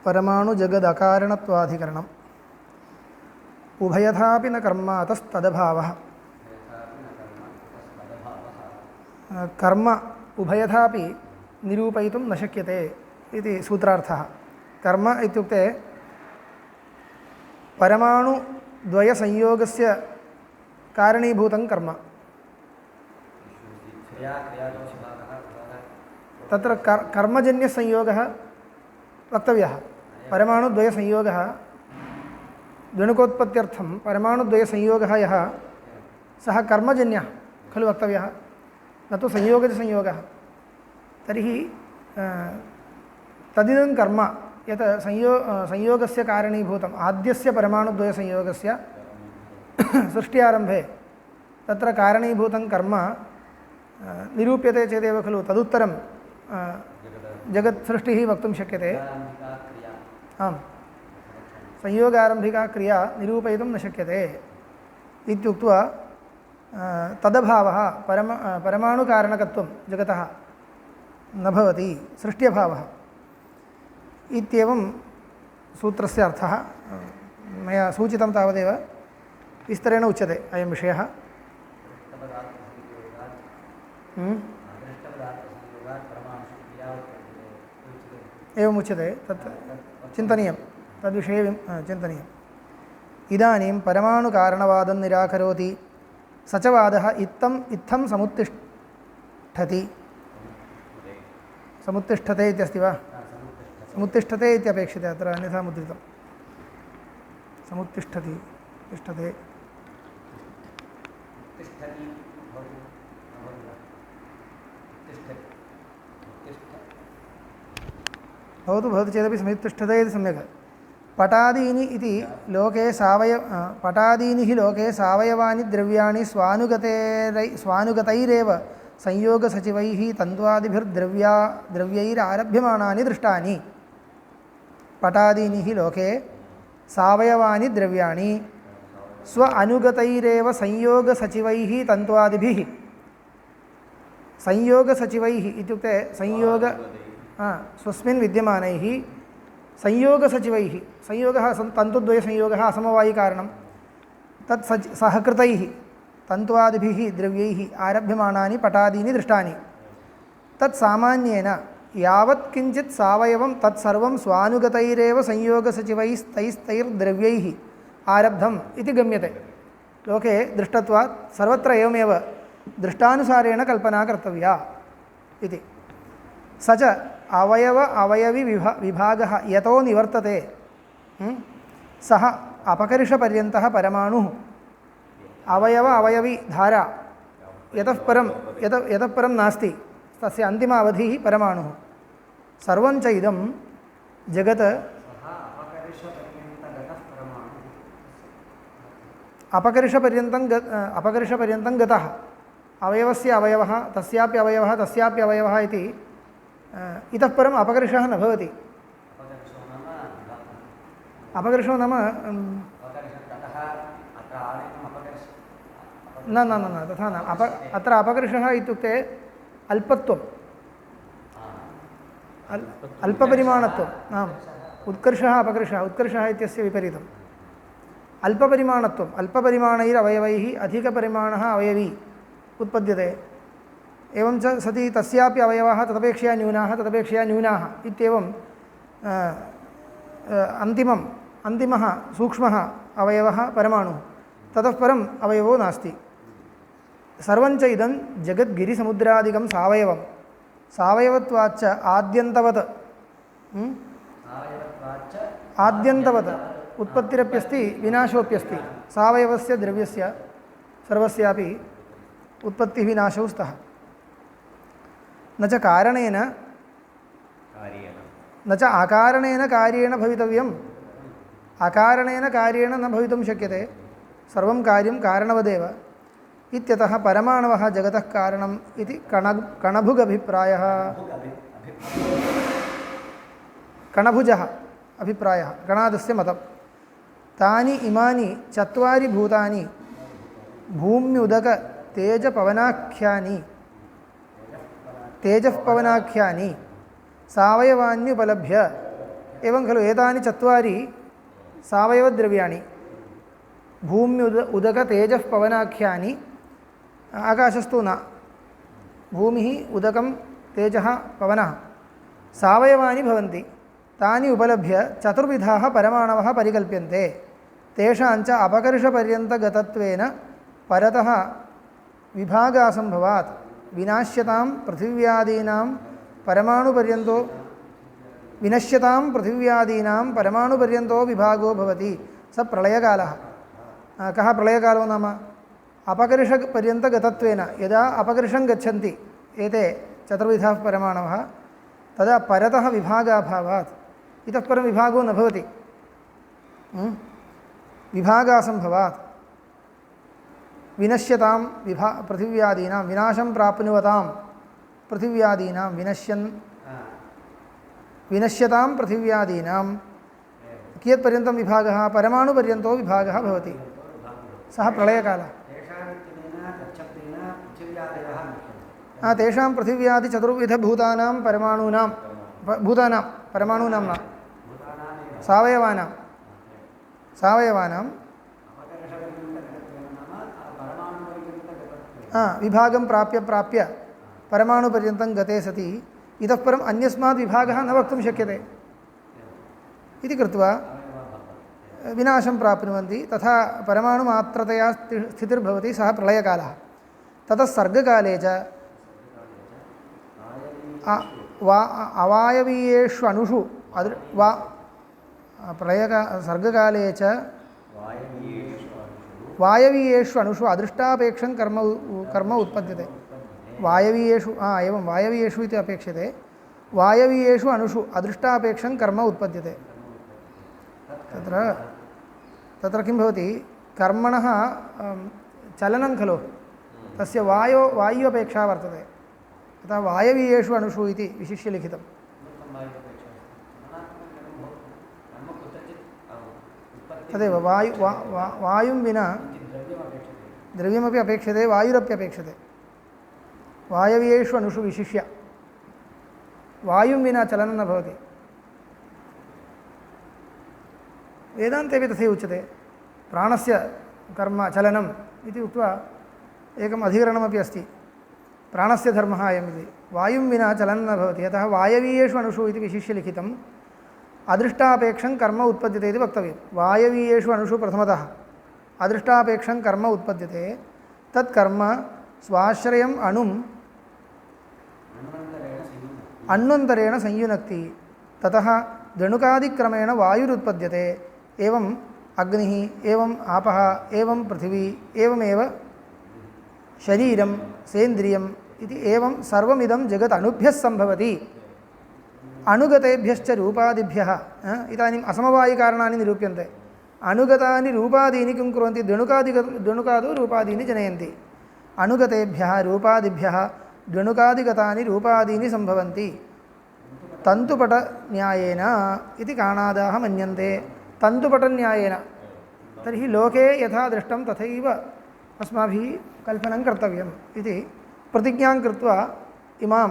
परमाणुजगदकारणत्वाधिकरणम् उभयथापि न कर्म अतस्तदभावः। कर्म उभयथापि निरूपयितुं न शक्यते इति सूत्रार्थः। कर्म इत्युक्ते परमाणुद्वयसंयोगस्य कारणीभूतं कर्म। तत्र कर्मजन्यसंयोगः वक्तव्यः। परमाणुद्वयसंयोगः द्विणुकोत्पत्त्यर्थं परमाणुद्वयसंयोगः यः सः कर्मजन्यः खलु वक्तव्यः, न तु संयोगजसंयोगः। तर्हि तदिदं कर्म यत् संयोगस्य कारणीभूतम् आद्यस्य परमाणुद्वयसंयोगस्य सृष्ट्यारम्भे तत्र कारणीभूतं कर्म निरूप्यते चेदेव खलु तदुत्तरं जगत्सृष्टिः वक्तुं शक्यते। आम्, संयोगारम्भिका क्रिया निरूपयितुं न शक्यते इत्युक्त्वा तदभावः परमाणुकारणकत्वं जगतः न भवति, सृष्ट्यभावः इत्येवं सूत्रस्य अर्थः। मया सूचितं तावदेव, विस्तरेण उच्यते अयं विषयः। एवम् उच्यते, तत् चिन्तनीयं, तद्विषये चिन्तनीयम्। इदानीं परमाणुकारणवादं निराकरोति स च वादः इत्थं समुत्तिष्ठति। समुत्तिष्ठते इत्यस्ति वा? समुत्तिष्ठते इत्यपेक्षते, अत्र अन्यथा मुद्रितं। समुत्तिष्ठति, तिष्ठते। भवतु चेदपि समुत्तिष्ठते इति सम्यक्। पटादीनि इति लोके पटादीनि हि लोके सावयवानि द्रव्याणि स्वानुगतैरेव संयोगसचिवैः तन्त्वादिभिर्द्रव्यैरारभ्यमाणानि दृष्टानि। पटादीनि हि लोके सावयवानि द्रव्याणि स्व अनुगतैरेव संयोगसचिवैः तन्त्वादिभिः। संयोगसचिवैः इत्युक्ते स्वस्मिन् विद्यमानैः संयोगसचिवैः। संयोगः तन्तुद्वयसंयोगः असमवायिकारणं, तत् सहकृतैः तन्त्वादिभिः द्रव्यैः आरभ्यमाणानि पटादीनि दृष्टानि। तत् सामान्येन यावत् किञ्चित् सावयवं तत्सर्वं स्वानुगतैरेव संयोगसचिवैस्तैस्तैर्द्रव्यैः आरब्धम् इति गम्यते। लोके दृष्टत्वात् सर्वत्र एवमेव दृष्टानुसारेण कल्पना कर्तव्या इति। स च अवयवी विभागः यतो निवर्तते सः अपकर्षपर्यन्तः परमाणुः अवयवी धारा यतः परं नास्ति, तस्य अन्तिम अवधिः परमाणुः। सर्वं च इदं जगत् अपकर्षपर्यन्तं गतः। अवयवस्य अवयवः तस्यापि अवयवः तस्यापि अवयवः इति इतः परम् अपकर्षः न भवति। अपकर्षो नाम न तथा न। अत्र अपकर्षः इत्युक्ते अल्पत्वम्, अल्पपरिमाणत्वम्। आम्, उत्कर्षः अपकर्षः, उत्कर्षः इत्यस्य विपरीतम्। अल्पपरिमाणत्वम्, अल्पपरिमाणैरवयवैः अधिकपरिमाणः अवयवी उत्पद्यते। एवं च सति तस्यापि अवयवाः तदपेक्षया न्यूनाः इत्येवं अन्तिमः सूक्ष्मः अवयवः परमाणुः, ततः परम् अवयवो नास्ति। सर्वं च इदं जगद्गिरिसमुद्रादिकं सावयवं सावयवत्वाच्च आद्यन्तवत् उत्पत्तिरप्यस्ति विनाशोऽप्यस्ति। सावयवस्य द्रव्यस्य सर्वस्यापि उत्पत्तिः विनाशौ स्तः। न च कारणेन न च अकारणेन कार्येण भवितव्यम्। अकारणेन कार्येण न भवितुं शक्यते, सर्वं कार्यं कारणवदेव इत्यतः परमाणवः जगतः कारणम् इति कणभुगभिप्रायः। कणभुजः अभिप्रायः, कणादस्य मतं। तानि इमानि चत्वारि भूतानि तेजः पवनाख्यानि सावयवान्युपलभ्य एवं खलु एतानि चत्वारि सावयवद्रव्याणि भूम्युद उदक तेजः पवनाख्यानि आकाशस्तु न भूमिः उदकं तेजः पवनः सावयवानि भवन्ति तानि उपलभ्य चतुर्विधाः परमाणवः परिकल्प्यन्ते तेषाञ्च अपकर्षपर्यन्तगतत्वेन परतः विभागासम्भवात् विनाश्यतां पृथिव्यादीनां परमाणुपर्यन्तो विनश्यतां पृथिव्यादीनां परमाणुपर्यन्तो विभागो भवति स प्रलयकालः कः प्रलयकालो नाम अपकर्षपर्यन्तगतत्वेन यदा अपकर्षं गच्छन्ति एते चतुर्विधाः परमाणवः तदा परतः विभागाभावात् इतः परं विभागो न भवति विभागासम्भवात् विनश्यतां पृथिव्यादीनां विनाशं प्राप्नुवतां पृथिव्यादीनां विनश्यतां पृथिव्यादीनां कियत्पर्यन्तं विभागः परमाणुपर्यन्तो विभागः भवति सः प्रलयकालः तेषां पृथिव्यादिचतुर्विधभूतानां परमाणूनां न सावयवानां विभागं प्राप्य परमाणुपर्यन्तं गते सति इतः परम् अन्यस्मात् विभागः न वक्तुं शक्यते इति कृत्वा विनाशं प्राप्नुवन्ति तथा परमाणुमात्रतया स्थितिर्भवति सः प्रलयकालः ततः सर्गकाले च अवायवीयेषु अणुषु सर्गकाले च वायवीयेषु अणुषु अदृष्टापेक्षं कर्म उत्पद्यते वायवीयेषु एवं वायवीयेषु इति अपेक्षते वायवीयेषु अणुषु अदृष्टापेक्षं कर्म उत्पद्यते तत्र किं भवति कर्मणः चलनं खलु तस्य वायु अपेक्षा वर्तते अतः वायवीयेषु अणुषु इति विशिष्य लिखितं तदेव वायुं विना द्रव्यमपि अपेक्षते वायुरप्यपेक्षते वायवीयेषु अणुषु विशिष्य वायुं विना चलनं न भवति वेदान्तेपि तथैव उच्यते प्राणस्य कर्म चलनम् इति उक्त्वा एकम् अधिकरणमपि अस्ति प्राणस्य धर्मः अयमिति वायुं विना चलनं न भवति अतः वायवीयेषु अणुषु इति विशिष्य लिखितम् अदृष्टापेक्षं कर्म उत्पद्यते इति वक्तव्यं वायवीयेषु अणुषु प्रथमतः अदृष्टापेक्षं कर्म उत्पद्यते तत् कर्म स्वाश्रयम् अणुम् अन्वन्तरेण संयुनक्ति ततः दणुकादिक्रमेण वायुरुत्पद्यते एवम् अग्निः एवम् आपः एवं पृथिवी एवमेव शरीरं सेन्द्रियम् इति एवं सर्वमिदं जगत् अणुभ्यः सम्भवति अणुगतेभ्यश्च रूपादिभ्यः इदानीम् असमवायिकारणानि निरूप्यन्ते अणुगतानि रूपादीनि किं कुर्वन्ति द्वणुकादो रूपादीनि जनयन्ति अणुगतेभ्यः रूपादिभ्यः द्वणुकादिगतानि रूपादीनि सम्भवन्ति तन्तुपटन्यायेन इति काणादाः मन्यन्ते तन्तुपटन्यायेन तर्हि लोके यथा दृष्टं तथैव अस्माभिः कल्पनं कर्तव्यम् इति प्रतिज्ञां कृत्वा इमां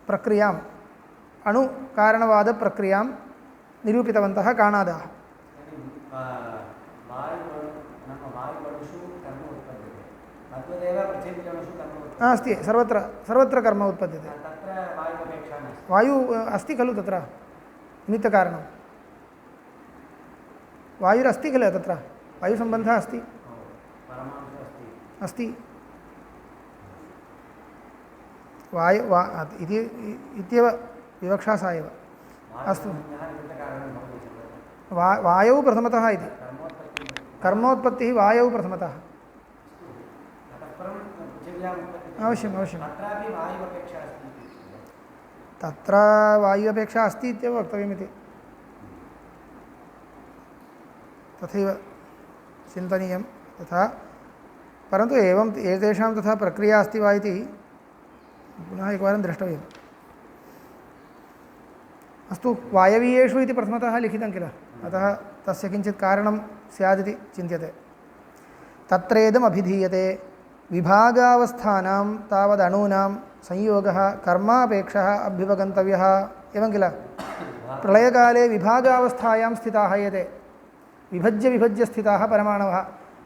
प्रक्रियाम् अणुकारणवादप्रक्रियां निरूपितवन्तः काणादाः अस्ति सर्वत्र कर्म उत्पद्यते वायु अस्ति खलु तत्र निमित्तकारणं वायुरस्ति खलु तत्र वायुसम्बन्धः अस्ति इत्येव विवक्षा सा एव अस्तु वायौ प्रथमतः इति कर्मोत्पत्तिः वायौ प्रथमतः अवश्यम् तत्र वायु अपेक्षा अस्ति इत्येव वक्तव्यमिति तथैव चिन्तनीयं तथा परन्तु एवं एतेषां तथा प्रक्रिया अस्ति वा इति पुनः एकवारं द्रष्टव्यम् अस्तु वायवीयेषु इति प्रथमतः लिखितं किल अतः तस्य किञ्चित् कारणं स्यादिति चिन्त्यते तत्रेदम् अभिधीयते विभागावस्थानां तावदणूनां संयोगः कर्मापेक्षः अभ्युपगन्तव्यः एवं किल प्रलयकाले विभागावस्थायां स्थिताः एते विभज्य स्थिताः परमाणवः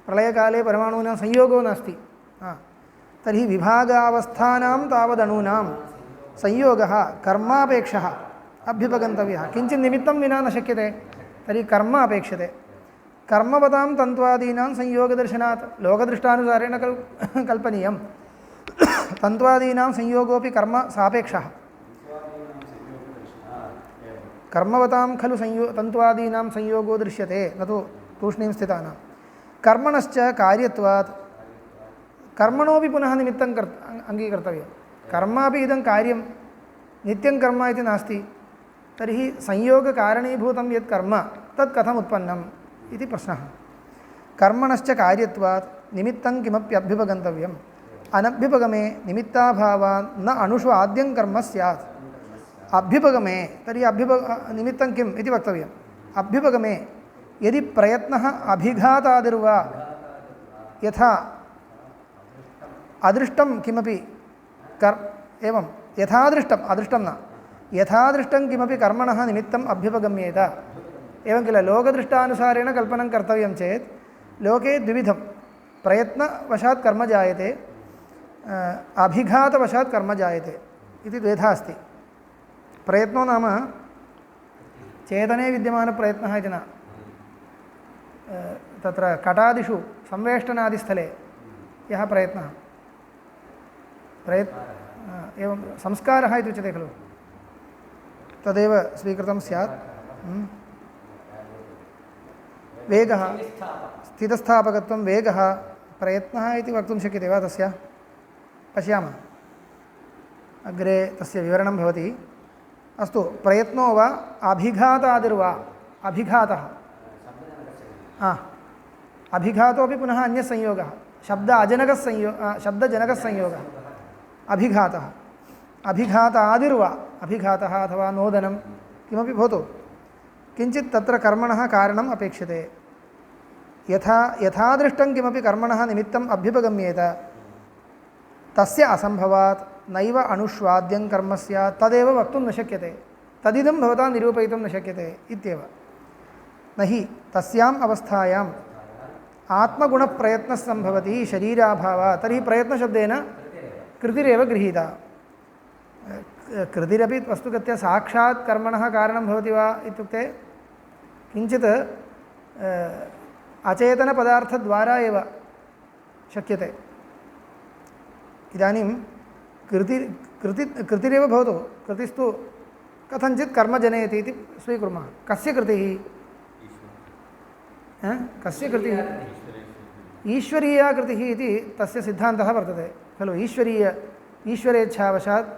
प्रलयकाले परमाणूनां संयोगो नास्ति तर्हि विभागावस्थानां तावदणूनां संयोगः कर्मापेक्षः अभ्युपगन्तव्यः किञ्चित् निमित्तं विना न शक्यते तर्हि कर्म अपेक्षते कर्मवतां तन्त्वादीनां संयोगदर्शनात् लोकदृष्टानुसारेण कल्पनीयं तन्त्वादीनां संयोगोऽपि कर्म सापेक्षः कर्मवतां खलु तन्त्वादीनां संयोगो दृश्यते न तु तूष्णीं स्थितानां कर्मणश्च कार्यत्वात् कर्मणोऽपि पुनः निमित्तं अङ्गीकर्तव्यं कर्मापि इदं कार्यं नित्यं कर्म इति नास्ति तर्हि संयोगकारणीभूतं यत् कर्म तत् कथम् उत्पन्नम् इति प्रश्नः कर्मणश्च कार्यत्वात् निमित्तं किमपि अभ्युपगन्तव्यम् अनभ्युपगमे निमित्ताभावात् न अणुषु आद्यं कर्म स्यात् अभ्युपगमे तर्हि निमित्तं किम् इति वक्तव्यम् अभ्युपगमे यदि प्रयत्नः अभिघातादिर्वा यथा अदृष्टं किमपि एवं यथादृष्टम् अदृष्टं न यथादृष्टं किमपि कर्मणः निमित्तम् अभ्युपगम्येत एवं किल लोकदृष्टानुसारेण कल्पनं कर्तव्यं चेत् लोके द्विविधं प्रयत्नवशात् कर्म जायते अभिघातवशात् कर्म जायते इति द्वेधा अस्ति प्रयत्नो नाम चेतने विद्यमानप्रयत्नः इति न तत्र कटादिषु संवेष्टनादिस्थले यः प्रयत्नः एवं संस्कारः इति उच्यते खलु तदेव स्वीकृतं स्यात् वेगः स्थितस्थापकत्वं वेगः प्रयत्नः इति वक्तुं शक्यते वा तस्य पश्यामः अग्रे तस्य विवरणं भवति अस्तु प्रयत्नो वा अभिघातादिर्वा अभिघातः अभिघातोऽपि पुनः अन्यसंयोगः शब्दजनकसंयोगः अभिघातः अभिघातादिर्वा अभिघातः अथवा नोदनं किमपि भवतु किञ्चित् तत्र कर्मणः कारणम् अपेक्षते यथादृष्टं किमपि कर्मणः निमित्तम् अभ्युपगम्येत तस्य असम्भवात् नैव अणुष्वाद्यं कर्म स्यात् तदेव वक्तुं न शक्यते तदिदं भवता निरूपयितुं न शक्यते इत्येव न हि तस्याम् अवस्थायाम् आत्मगुणप्रयत्नः सम्भवति शरीराभावात् तर्हि प्रयत्नशब्देन कृतिरेव गृहीता कृतिरपि वस्तुगत्या साक्षात् कर्मणः कारणं भवति वा इत्युक्ते किञ्चित् अचेतनपदार्थद्वारा एव शक्यते इदानीं कृतिरेव भवतु कृतिस्तु कथञ्चित् कर्म जनयति इति स्वीकुर्मः कस्य कृतिः कस्य कृतिः ईश्वरीया कृतिः इति तस्य सिद्धान्तः वर्तते खलु ईश्वरेच्छावशात्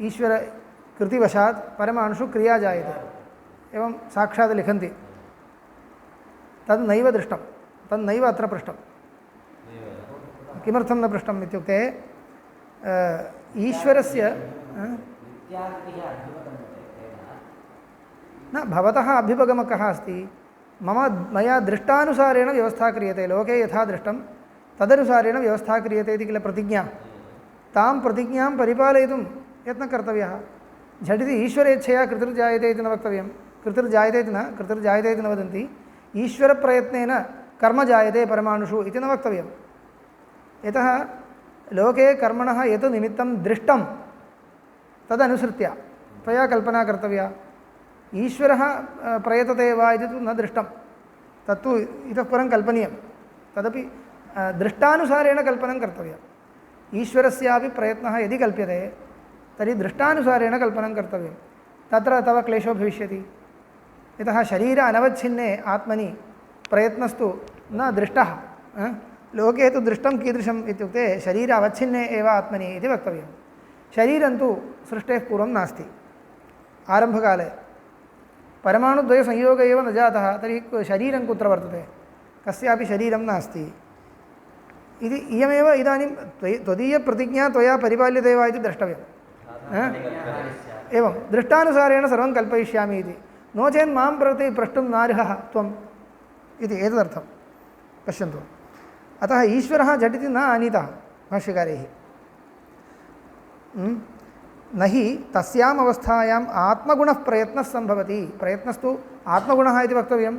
ईश्वरकृतिवशात् परमाणुषु क्रिया जायते एवं साक्षात् लिखन्ति तद् नैव दृष्टं तद् नैव अत्र पृष्टं किमर्थं न पृष्टम् इत्युक्ते ईश्वरस्य न भवतः अभ्युपगमकः अस्ति मया दृष्टानुसारेण व्यवस्था क्रियते लोके यथा दृष्टं तदनुसारेण व्यवस्था क्रियते इति किल प्रतिज्ञा तां प्रतिज्ञां परिपालयितुं यत्नः कर्तव्यः झटिति ईश्वरेच्छया कृतिर्जायते इति न वक्तव्यं कृतिर्जायते इति न वदन्ति ईश्वरप्रयत्नेन कर्म जायते परमाणुषु इति न वक्तव्यं यतः लोके कर्मणः यत् निमित्तं दृष्टं तदनुसृत्य त्वया कल्पना कर्तव्या ईश्वरः प्रयतते वा इति तु न दृष्टं तत्तु इतः परं कल्पनीयं तदपि दृष्टानुसारेण कल्पनं कर्तव्यम् ईश्वरस्यापि प्रयत्नः यदि कल्प्यते तर्हि दृष्टानुसारेण कल्पनं कर्तव्यं तत्र तव क्लेशो भविष्यति यतः शरीर अनवच्छिन्ने आत्मनि प्रयत्नस्तु न दृष्टः लोके तु दृष्टं कीदृशम् इत्युक्ते शरीर अवच्छिन्ने एव आत्मनि इति वक्तव्यं शरीरं तु सृष्टेः पूर्वं नास्ति आरम्भकाले परमाणुद्वयसंयोग एव न जातः तर्हि शरीरं कुत्र वर्तते कस्यापि शरीरं नास्ति इति इयमेव इदानीं त्वदीयप्रतिज्ञा त्वया परिपाल्यते वा इति द्रष्टव्यम् एवं दृष्टानुसारेण सर्वं कल्पयिष्यामि इति नो चेत् मां प्रति प्रष्टुं नार्हः त्वम् इति एतदर्थं पश्यन्तु अतः ईश्वरः झटिति न आनीतः भाष्यकारैः न हि तस्याम् अवस्थायाम् आत्मगुणः प्रयत्नः सम्भवति। प्रयत्नस्तु आत्मगुणः इति वक्तव्यं।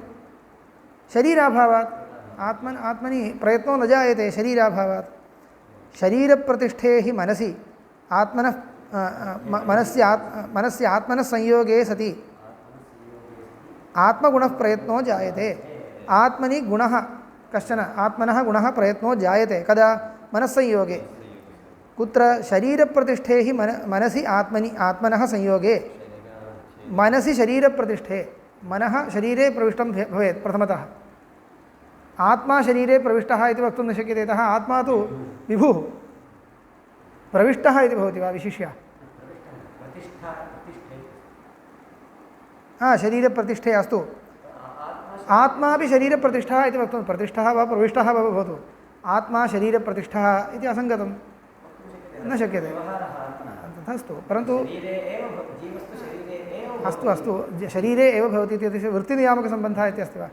शरीराभावात् आत्मनि प्रयत्नो न जायते शरीराभावात्। शरीरप्रतिष्ठे हि मनसि आत्मनः मनस्य आत्मनः संयोगे सति आत्मगुणः प्रयत्नो जायते। आत्मनि गुणः कश्चन आत्मनः गुणः प्रयत्नो जायते कदा मनस्संयोगे। कुत्र शरीरप्रतिष्ठे हि मनसि आत्मनः संयोगे। मनसि शरीरप्रतिष्ठे मनः शरीरे प्रविष्टं भवेत् प्रथमतः। आत्मा शरीरे प्रविष्टः इति वक्तुं न शक्यते। यतः आत्मा तु विभुः प्रविष्टः इति भवति वा विशिष्य? शरीरप्रतिष्ठे अस्तु। आत्मापि शरीरप्रतिष्ठः इति वक्तुं प्रतिष्ठः वा प्रविष्टः वा भवतु आत्मा शरीरप्रतिष्ठः इति असङ्गतं न शक्यते। तथास्तु परन्तु अस्तु शरीरे एव भवति इति वृत्तिनियामकसम्बन्धः इति अस्ति वा?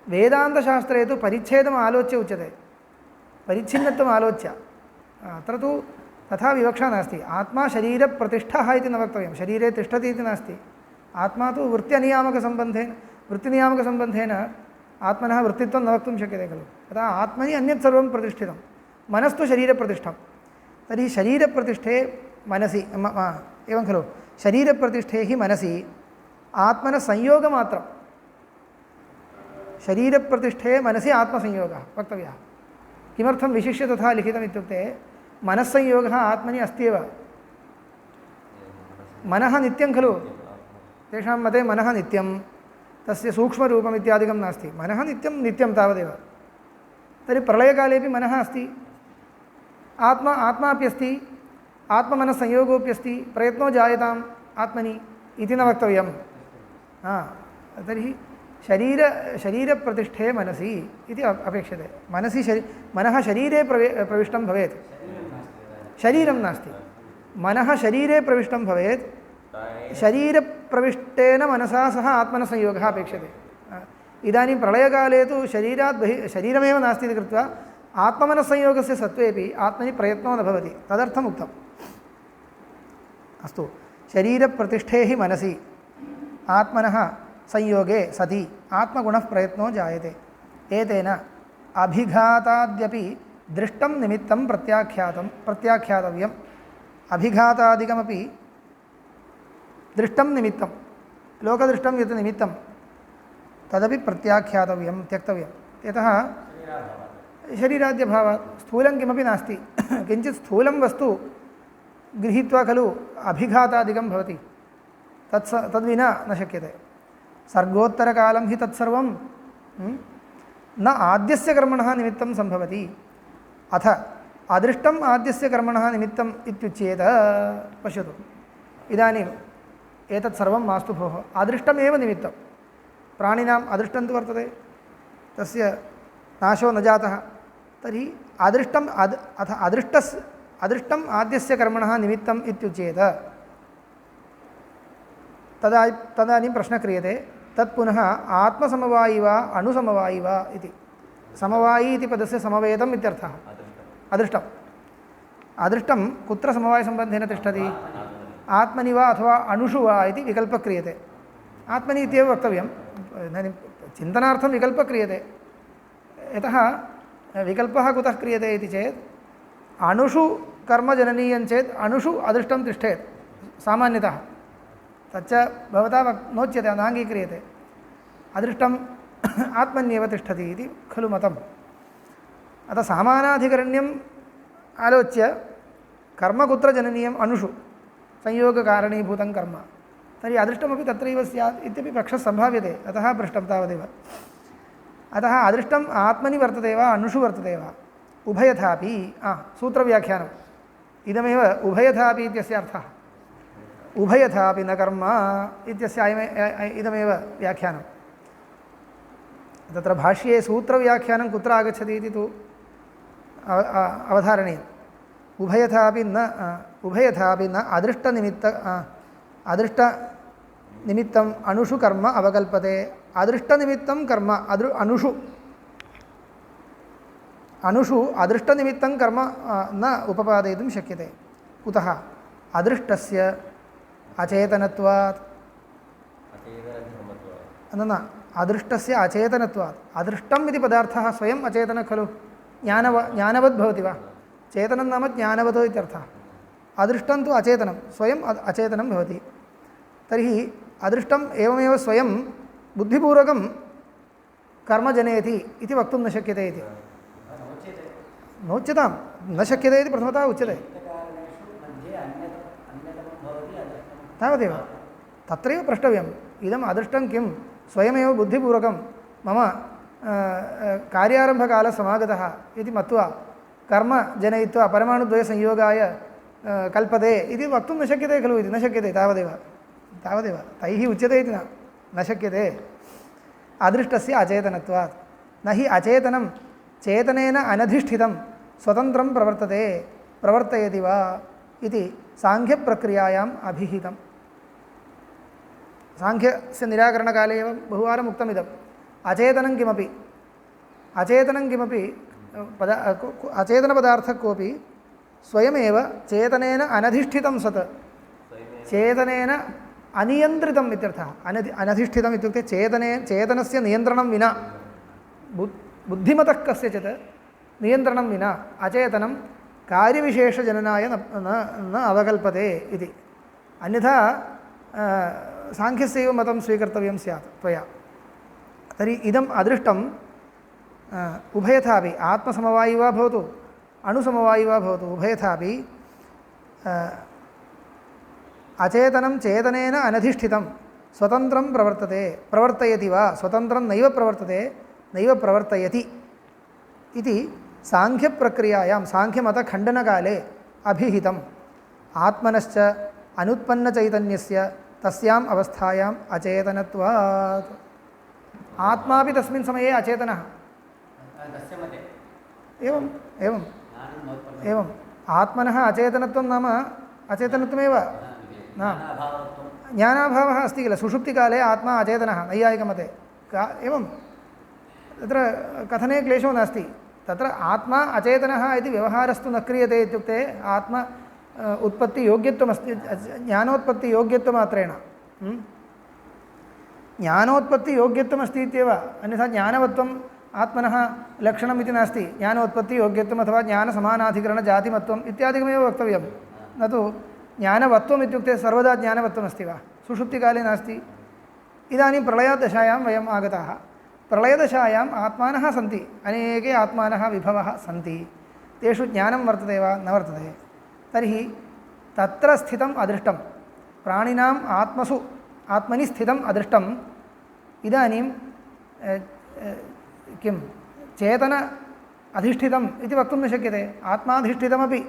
वेदान्तशास्त्रे तु परिच्छेदम् आलोच्य उच्यते, परिच्छिन्नत्वम् आलोच्य। अत्र तु तथा विवक्षा नास्ति। आत्मा शरीरप्रतिष्ठः इति न वक्तव्यं, शरीरे तिष्ठति इति नास्ति। आत्मा तु वृत्तिनियामकसम्बन्धेन आत्मनः वृत्तित्वं न वक्तुं शक्यते खलु। तथा आत्मनि अन्यत् सर्वं प्रतिष्ठितं, मनस्तु शरीरप्रतिष्ठं। तर्हि शरीरप्रतिष्ठे मनसि एवं खलु, शरीरप्रतिष्ठे हि मनसि आत्मनः संयोगमात्रं। शरीरप्रतिष्ठे मनसि आत्मसंयोगः वक्तव्यः। किमर्थं विशिष्य तथा लिखितम् इत्युक्ते मनस्संयोगः आत्मनि अस्त्येव। मनः नित्यं खलु, तेषां मते मनः नित्यं, तस्य सूक्ष्मरूपम् इत्यादिकं नास्ति। मनः नित्यं तावदेव। तर्हि प्रलयकालेपि मनः अस्ति, आत्मापि अस्ति, आत्ममनस्संयोगोऽपि अस्ति, प्रयत्नो जायताम् आत्मनि इति न वक्तव्यं। तर्हि शरीरप्रतिष्ठे मनसि इति अपेक्षते। मनः शरीरे प्रविष्टं भवेत्, शरीरं नास्ति। मनः शरीरे प्रविष्टं भवेत्, शरीरप्रविष्टेन मनसा सह आत्मनसंयोगः अपेक्षते। इदानीं प्रलयकाले तु शरीरात् बहिः शरीरमेव नास्ति इति कृत्वा आत्ममनस्संयोगस्य सत्त्वेपि आत्मनि प्रयत्नो न भवति, तदर्थम् उक्तम्। अस्तु, शरीरप्रतिष्ठे हि मनसि आत्मनः संयोगे सति आत्मगुणः प्रयत्नो जायते। एतेन अभिघाताद्यपि दृष्टं निमित्तं प्रत्याख्यातव्यम्। अभिघातादिकमपि दृष्टं निमित्तं, लोकदृष्टं यत् निमित्तं तदपि प्रत्याख्यातव्यं, त्यक्तव्यं। यतः शरीराद्यभावात् स्थूलं किमपि नास्ति। किञ्चित् स्थूलं वस्तु गृहीत्वा खलु अभिघातादिकं भवति, तद्विना न शक्यते। सर्गोत्तरकालं हि तत्सर्वं न आद्यस्य कर्मणः निमित्तं सम्भवति। अथ अदृष्टम् आद्यस्य कर्मणः निमित्तम् इत्युच्येत। पश्यतु, इदानीम् एतत् सर्वं मास्तु भोः, अदृष्टमेव निमित्तं। प्राणिनाम् अदृष्टं तु वर्तते, तस्य नाशो न जातः। तर्हि अदृष्टम् आद्यस्य कर्मणः निमित्तम् इत्युच्येत। तदानीं प्रश्नः क्रियते, तत् पुनः आत्मसमवायि वा अणुसमवायि वा इति। समवायि इति पदस्य समवेतम् इत्यर्थः। अदृष्टं कुत्र समवायसम्बन्धेन तिष्ठति? आत्मनि वा अथवा अणुषु वा इति विकल्पः क्रियते। आत्मनि इत्येव वक्तव्यम्। इदानीं चिन्तनार्थं विकल्पः क्रियते। यतः विकल्पः कुतः क्रियते इति चेत् अणुषु कर्म जननीयं चेत् अणुषु अदृष्टं तिष्ठेत् सामान्यतः। तच्च भवता नोच्यते, नाङ्गीक्रियते। अदृष्टम् आत्मन्येव तिष्ठति इति खलु मतम्। अतः सामानाधिकरण्यम् आलोच्य कर्म कुत्र जननीयम्? अणुषु, संयोगकारणीभूतं कर्म। तर्हि अदृष्टमपि तत्रैव स्यात् इत्यपि पक्षः सम्भाव्यते, अतः पृष्टं तावदेव। अतः अदृष्टम् आत्मनि वर्तते वा अणुषु वर्तते वा? उभयथापि। सूत्रव्याख्यानम् इदमेव उभयथापि इत्यस्य अर्थः। उभयथापि न कर्म इत्यस्य इदमेव व्याख्यानं। तत्र भाष्ये सूत्रव्याख्यानं कुत्र आगच्छति इति तु अवधारणीयम्। उभयथापि न अदृष्टनिमित्तम् अणुषु कर्म अवकल्पते। अदृष्टनिमित्तं कर्म अणुषु अदृष्टनिमित्तं कर्म न उपपादयितुं शक्यते। कुतः? अदृष्टस्य अचेतनत्वात् न अदृष्टस्य अचेतनत्वात् अदृष्टम् इति पदार्थः स्वयम् अचेतनः खलु ज्ञानवद् भवति वा चेतनं नाम ज्ञानवत् इत्यर्थः अदृष्टं तु अचेतनं स्वयम् अचेतनं भवति तर्हि अदृष्टम् एवमेव स्वयं बुद्धिपूर्वकं कर्म जनयति इति वक्तुं न शक्यते इति नोच्यतां न शक्यते इति प्रथमतः उच्यते तावदेव तत्रैव प्रष्टव्यम् इदम् अदृष्टं किं स्वयमेव बुद्धिपूर्वकं मम कार्यारम्भकालः समागतः इति मत्वा कर्म जनयित्वा परमाणुद्वयसंयोगाय कल्पते इति वक्तुं न शक्यते खलु इति न शक्यते तावदेव तैः उच्यते इति न शक्यते अदृष्टस्य अचेतनत्वात् न हि अचेतनं चेतनेन अनधिष्ठितं स्वतन्त्रं प्रवर्तयति वा इति साङ्ख्यप्रक्रियायाम् अभिहितम् साङ्ख्यस्य निराकरणकाले एव बहुवारम् उक्तमिदम् अचेतनं किमपि अचेतनपदार्थः कोऽपि स्वयमेव चेतनेन अनधिष्ठितं सत् चेतनेन अनियन्त्रितम् इत्यर्थः अनधिष्ठितम् इत्युक्ते चेतनस्य नियन्त्रणं विना बुद्धिमतः कस्यचित् नियन्त्रणं विना अचेतनं कार्यविशेषजननाय न अवकल्पते इति अन्यथा साङ्ख्यस्यैव मतं स्वीकर्तव्यं स्यात् त्वया तर्हि इदम् अदृष्टम् उभयथापि आत्मसमवायि वा भवतु अणुसमवायि वा भवतु उभयथापि अचेतनं चेतनेन अनधिष्ठितं स्वतन्त्रं प्रवर्तयति वा स्वतन्त्रं नैव प्रवर्तते नैव प्रवर्तयति इति साङ्ख्यप्रक्रियायां साङ्ख्यमतखण्डनकाले अभिहितम् आत्मनश्च अनुत्पन्नचैतन्यस्य तस्याम् अवस्थायाम् अचेतनत्वात् आत्मापि तस्मिन् समये अचेतनः एवम् आत्मनः अचेतनत्वं नाम अचेतनत्वमेव न ज्ञानाभावः अस्ति किल सुषुप्तिकाले आत्मा अचेतनः नैयायिकमते एवं तत्र कथने क्लेशो नास्ति तत्र आत्मा अचेतनः इति व्यवहारस्तु न क्रियते इत्युक्ते आत्मा उत्पत्तियोग्यत्वमस्ति ज्ञानोत्पत्तियोग्यत्वमात्रेण ज्ञानोत्पत्तियोग्यत्वमस्ति इत्येव अन्यथा ज्ञानवत्वम् आत्मनः लक्षणम् इति नास्ति ज्ञानोत्पत्तियोग्यत्वम् अथवा ज्ञानसमानाधिकरणजातिमत्वम् इत्यादिकमेव वक्तव्यं न तु ज्ञानवत्वम् इत्युक्ते सर्वदा ज्ञानवत्वमस्ति वा सुषुप्तिकाले नास्ति इदानीं प्रलयदशायां वयम् आगताः प्रलयदशायाम् आत्मानः सन्ति अनेके आत्मानः विभवः सन्ति तेषु ज्ञानं वर्तते वा न वर्तते तर्हि तत्र स्थितम् अदृष्टं प्राणिनाम् आत्मनि स्थितम् अदृष्टम् इदानीं किं चेतन अधिष्ठितम् इति वक्तुं न शक्यते आत्माधिष्ठितमपि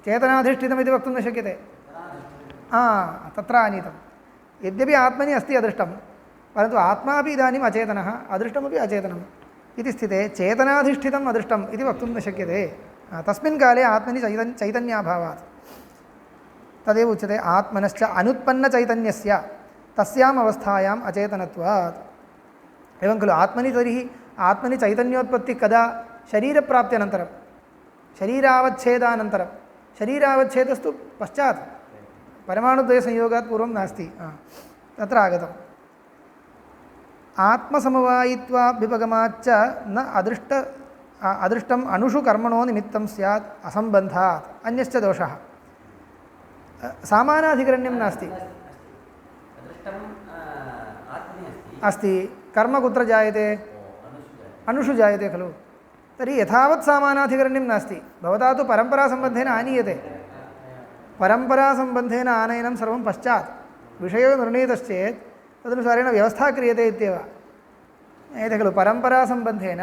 चेतनाधिष्ठितम् इति वक्तुं न शक्यते तत्र आनीतं यद्यपि आत्मनि अस्ति अदृष्टं परन्तु आत्मा अपि इदानीम् अचेतनः अदृष्टमपि अचेतनम् इति स्थिते चेतनाधिष्ठितम् अदृष्टम् इति वक्तुं न शक्यते तस्मिन् काले आत्मनि चैतन्याभावात् तदेव उच्यते आत्मनश्च अनुत्पन्नचैतन्यस्य तस्याम् अवस्थायाम् अचेतनत्वात् एवं खलु आत्मनि तर्हि आत्मनि चैतन्योत्पत्तिः कदा शरीरप्राप्त्यनन्तरं शरीरावच्छेदानन्तरं शरीरावच्छेदस्तु पश्चात् परमाणुद्वयसंयोगात् पूर्वं नास्ति तत्र आगतम् आत्मसमवायित्वाभ्युपगमाच्च न अदृष्टम् अणुषु कर्मणो निमित्तं स्यात् असम्बन्धात् अन्यश्च दोषः सामानाधिकरण्यं नास्ति अस्ति कर्म कुत्र जायते अणुषु जायते खलु तर्हि यथावत् सामानाधिकरण्यं नास्ति भवता तु परम्परासम्बन्धेन आनीयते परम्परासम्बन्धेन आनयनं सर्वं पश्चात् विषयो निर्णीतश्चेत् तदनुसारेण व्यवस्था क्रियते इत्येव एते खलु परम्परासम्बन्धेन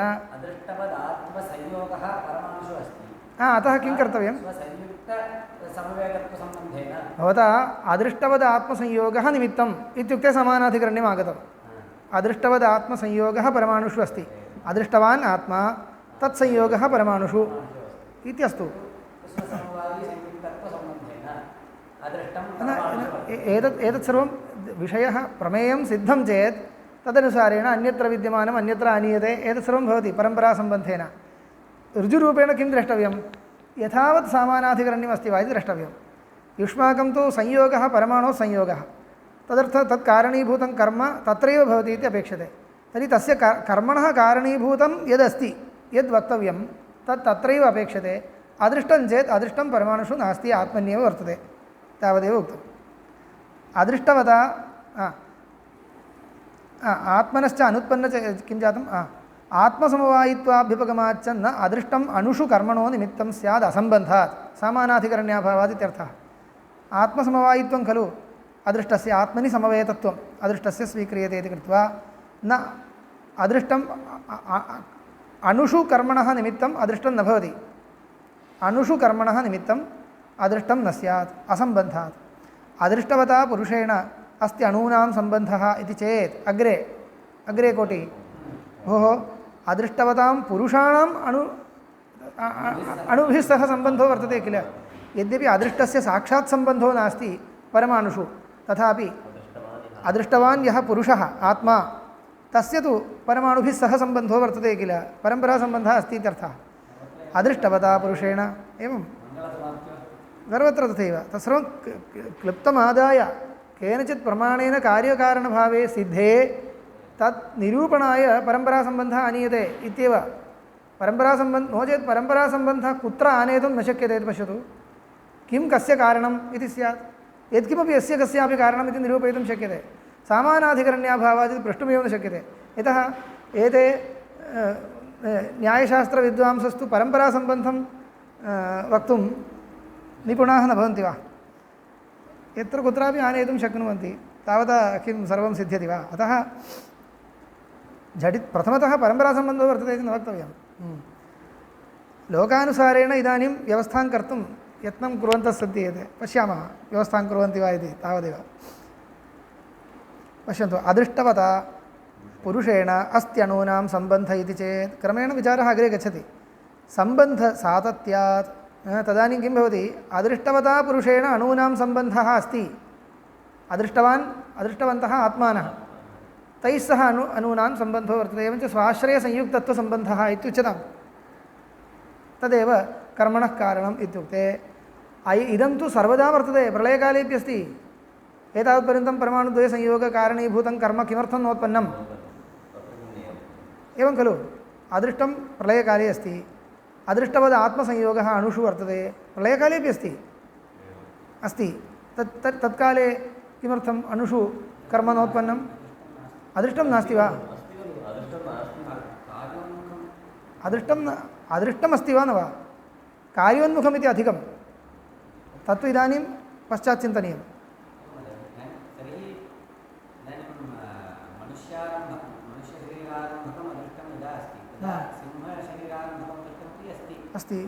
अतः किं कर्तव्यं भवता अदृष्टवद् आत्मसंयोगः निमित्तम् इत्युक्ते समानाधिकरण्यम् आगतम् अदृष्टवद् आत्मसंयोगः परमाणुषु अस्ति अदृष्टवान् आत्मा तत्संयोगः परमाणुषु इत्यस्तु एतत् सर्वं विषयः प्रमेयं सिद्धं चेत् तदनुसारेण अन्यत्र विद्यमानम् अन्यत्र आनीयते एतत् सर्वं भवति परम्परासम्बन्धेन ऋजुरूपेण किं द्रष्टव्यं यथावत् सामानाधिकरण्यम् अस्ति वा इति द्रष्टव्यं युष्माकं तु संयोगः परमाणोः संयोगः तदर्थं तत् कारणीभूतं कर्म तत्रैव भवति इति अपेक्षते तर्हि तस्य कर्मणः कारणीभूतं यदस्ति यद् वक्तव्यं तत् तत्रैव अपेक्षते अदृष्टं चेत् अदृष्टं परमाणुषु नास्ति आत्मन्येव वर्तते तावदेव उक्तम् अदृष्टवता आत्मनश्च अनुत्पन्न किं जातम् आत्मसमवायित्वाभ्युपगमाच्च न अदृष्टम् अणुषु कर्मणो निमित्तं स्यात् असम्बन्धात् समानाधिकरण्याभावात् इत्यर्थः आत्मसमवायित्वं खलु अदृष्टस्य आत्मनि समवेतत्वम् अदृष्टस्य स्वीक्रियते इति कृत्वा न अदृष्टम् अणुषु कर्मणः निमित्तम् अदृष्टं न भवति अणुषु कर्मणः निमित्तम् अदृष्टं न स्यात् असम्बन्धात् अदृष्टवता पुरुषेण अस्ति अणूनां सम्बन्धः इति चेत् अग्रे कोटि भोः अदृष्टवतां पुरुषाणाम् अणुभिः सह सम्बन्धो वर्तते किल यद्यपि अदृष्टस्य साक्षात् सम्बन्धो नास्ति परमाणुषु तथापि अदृष्टवान् यः पुरुषः आत्मा तस्य तु परमाणुभिः सह सम्बन्धो वर्तते किल परम्परासम्बन्धः अस्ति इत्यर्थः अदृष्टवता पुरुषेण एवं सर्वत्र तथैव तत्सर्वं क्लुप्तमादाय केनचित् प्रमाणेन कार्यकारणभावे सिद्धे तत् निरूपणाय परम्परासम्बन्धः आनीयते इत्येव परम्परासम्बन्धः नो चेत् परम्परासम्बन्धः कुत्र आनेतुं न शक्यते इति पश्यतु किं कस्य कारणम् इति स्यात् यत्किमपि यस्य कस्यापि कारणम् इति निरूपयितुं शक्यते सामानाधिकरण्याभावात् इति प्रष्टुमेव न शक्यते यतः एते न्यायशास्त्रविद्वांसस्तु परम्परासम्बन्धं वक्तुं निपुणाः न भवन्ति वा यत्र कुत्रापि आनेतुं शक्नुवन्ति तावता किं सर्वं सिद्ध्यति वा अतः प्रथमतः परम्परासम्बन्धो वर्तते इति न वक्तव्यं लोकानुसारेण इदानीं व्यवस्थां कर्तुं यत्नं कुर्वन्तः सन्ति एते पश्यामः व्यवस्थां कुर्वन्ति वा इति तावदेव पश्यन्तु अदृष्टवता पुरुषेण अस्त्यणूनां सम्बन्धः इति चेत् क्रमेण विचारः अग्रे गच्छति सम्बन्धसातत्यात् तदानीं किं भवति अदृष्टवता पुरुषेण अणूनां सम्बन्धः अस्ति अदृष्टवन्तः आत्मानः तैः सह अणूनां सम्बन्धो वर्तते एवञ्च स्वाश्रयसंयुक्तत्वसम्बन्धः इत्युच्यताम् तदेव कर्मणः कारणम् इत्युक्ते इदं तु सर्वदा वर्तते प्रलयकालेपि अस्ति एतावत्पर्यन्तं परमाणुद्वयसंयोगकारणीभूतं कर्म किमर्थं नोत्पन्नम् एवं खलु अदृष्टं प्रलयकाले अस्ति अदृष्टवद् आत्मसंयोगः अणुषु वर्तते प्रलयकालेपि अस्ति तत्काले किमर्थम् अणुषु कर्म नोत्पन्नम् अदृष्टं नास्ति वा अदृष्टमस्ति वा न वा कार्योन्मुखमिति अधिकं तत्तु इदानीं पश्चात् चिन्तनीयं अस्ति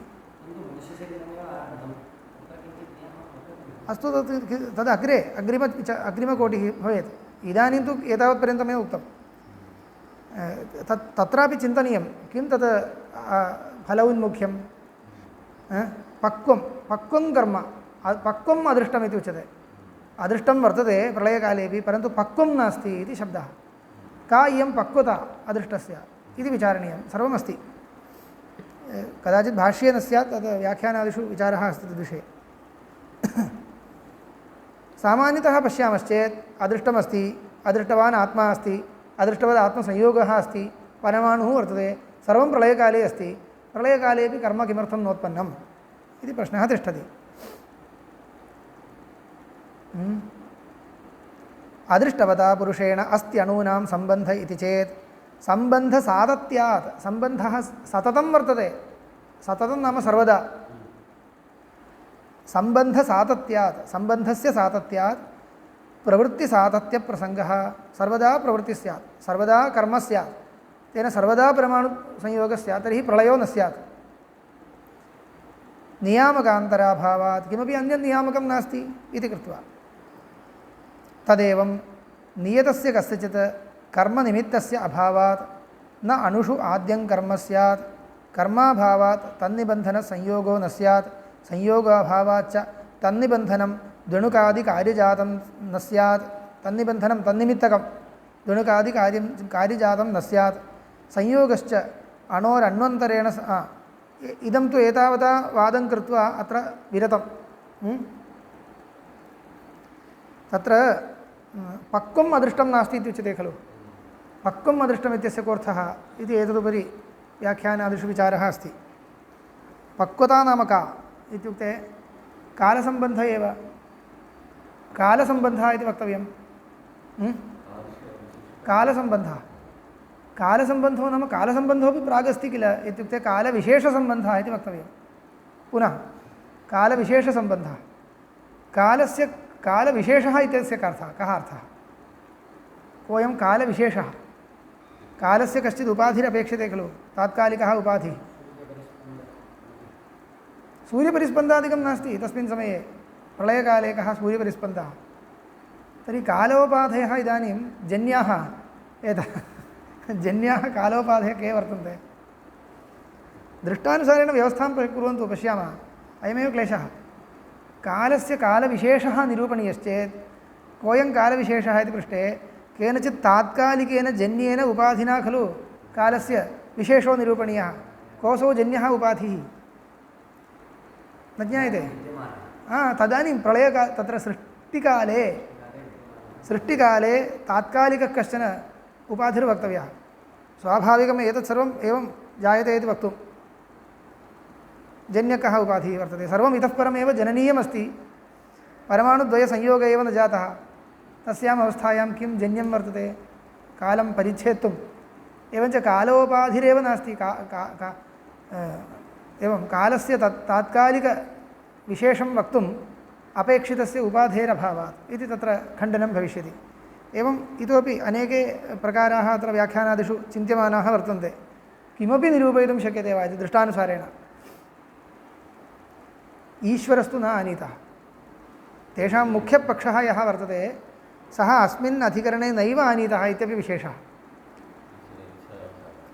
अस्तु तद् अग्रिमकोटिः भवेत् इदानीं तु एतावत्पर्यन्तमेव उक्तं तत्रापि चिन्तनीयं किं तत् फलौन्मुख्यं पक्वं कर्म पक्वम् अदृष्टमिति उच्यते अदृष्टं वर्तते प्रलयकालेपि परन्तु पक्वं नास्ति इति शब्दः का इयं पक्वता अदृष्टस्य इति विचारणीयं सर्वमस्ति कदाचित् भाष्ये न स्यात् तद् व्याख्यानादिषु विचारः अस्ति तद्विषये सामान्यतः पश्यामश्चेत् अदृष्टमस्ति अदृष्टवान् आत्मा अस्ति अदृष्टवद् आत्मसंयोगः अस्ति परमाणुः वर्तते सर्वं प्रलयकाले अस्ति प्रलयकालेपि कर्म किमर्थं नोत्पन्नम् इति प्रश्नः तिष्ठति अदृष्टवता पुरुषेण अस्त्यणूनां सम्बन्ध इति चेत् सम्बन्धसातत्यात् सम्बन्धः सततं वर्तते सततं नाम सर्वदा सम्बन्धसातत्यात् सम्बन्धस्य सातत्यात् प्रवृत्तिसातत्यप्रसङ्गः सर्वदा प्रवृत्तिः स्यात् सर्वदा कर्म स्यात् तेन सर्वदा परमाणुसंयोगः स्यात् तर्हि प्रलयो न स्यात् नियामकान्तराभावात् किमपि अन्यन्नियामकं नास्ति इति कृत्वा तदेवं नियतस्य कस्यचित् कर्मनिमित्तस्य अभावात् न अणुषु आद्यं कर्म स्यात् कर्माभावात् तन्निबन्धनसंयोगो न स्यात् संयोगाभावाच्च तन्निबन्धनं द्वणुकादिकार्यजातं न स्यात् तन्निबन्धनं तन्निमित्तकं द्वणुकादिकार्यजातं न स्यात् संयोगश्च अणोरण्वन्तरेण इदं तु एतावता वादं कृत्वा अत्र विरतं तत्र पक्वम् अदृष्टं नास्ति इत्युच्यते खलु। पक्वम् अदृष्टम् इत्यस्य कोऽर्थः इति एतदुपरि व्याख्यानादिषु विचारः अस्ति। पक्वता नाम का इत्युक्ते कालसम्बन्ध एव। कालसम्बन्धः इति वक्तव्यं। कालसम्बन्धः कालसम्बन्धो नाम कालसम्बन्धोऽपि प्रागस्ति किल इत्युक्ते कालविशेषसम्बन्धः इति वक्तव्यं। पुनः कालविशेषसम्बन्धः कालस्य कालविशेषः इत्यस्य कः अर्थः? कोऽयं कालविशेषः? कालस्य कश्चित् उपाधिरपेक्षते खलु, तात्कालिकः उपाधिः। सूर्यपरिस्पन्दादिकं नास्ति तस्मिन् समये। प्रलयकाले कः सूर्यपरिस्पन्दः? तर्हि कालोपाधयः इदानीं जन्याः जन्याः कालोपाधयः के वर्तन्ते? दृष्टानुसारेण व्यवस्थां कुर्वन्तु, पश्यामः। अयमेव क्लेशः। कालस्य कालविशेषः निरूपणीयश्चेत् कोऽयं कालविशेषः इति पृष्टे केनचित् तात्कालिकेन जन्येन उपाधिना खलु कालस्य विशेषो निरूपणीयः। कोऽसौ जन्यः उपाधिः न ज्ञायते। तदानीं तत्र सृष्टिकाले तात्कालिकः कश्चन उपाधिर्वक्तव्यः। स्वाभाविकम् एतत् सर्वम् एवं जायते इति वक्तुं जन्यकः उपाधिः वर्तते। सर्वम् इतः परमेव जननीयमस्ति। परमाणुद्वयसंयोगः एव न जातः। तस्याम् अवस्थायां किं जन्यं वर्तते? कालं परिच्छेत्तुम्। एवञ्च कालोपाधिरेव नास्ति। एवं कालस्य तात्कालिकविशेषं वक्तुम् अपेक्षितस्य उपाधेरभावात् इति तत्र खण्डनं भविष्यति। एवम् इतोपि अनेके प्रकाराः अत्र व्याख्यानादिषु चिन्त्यमानाः वर्तन्ते। किमपि निरूपयितुं शक्यते वा इति दृष्टानुसारेण। ईश्वरस्तु न आनीतः। तेषां मुख्यपक्षः यः वर्तते सः अस्मिन् अधिकरणे नैव आनीतः इत्यपि विशेषः।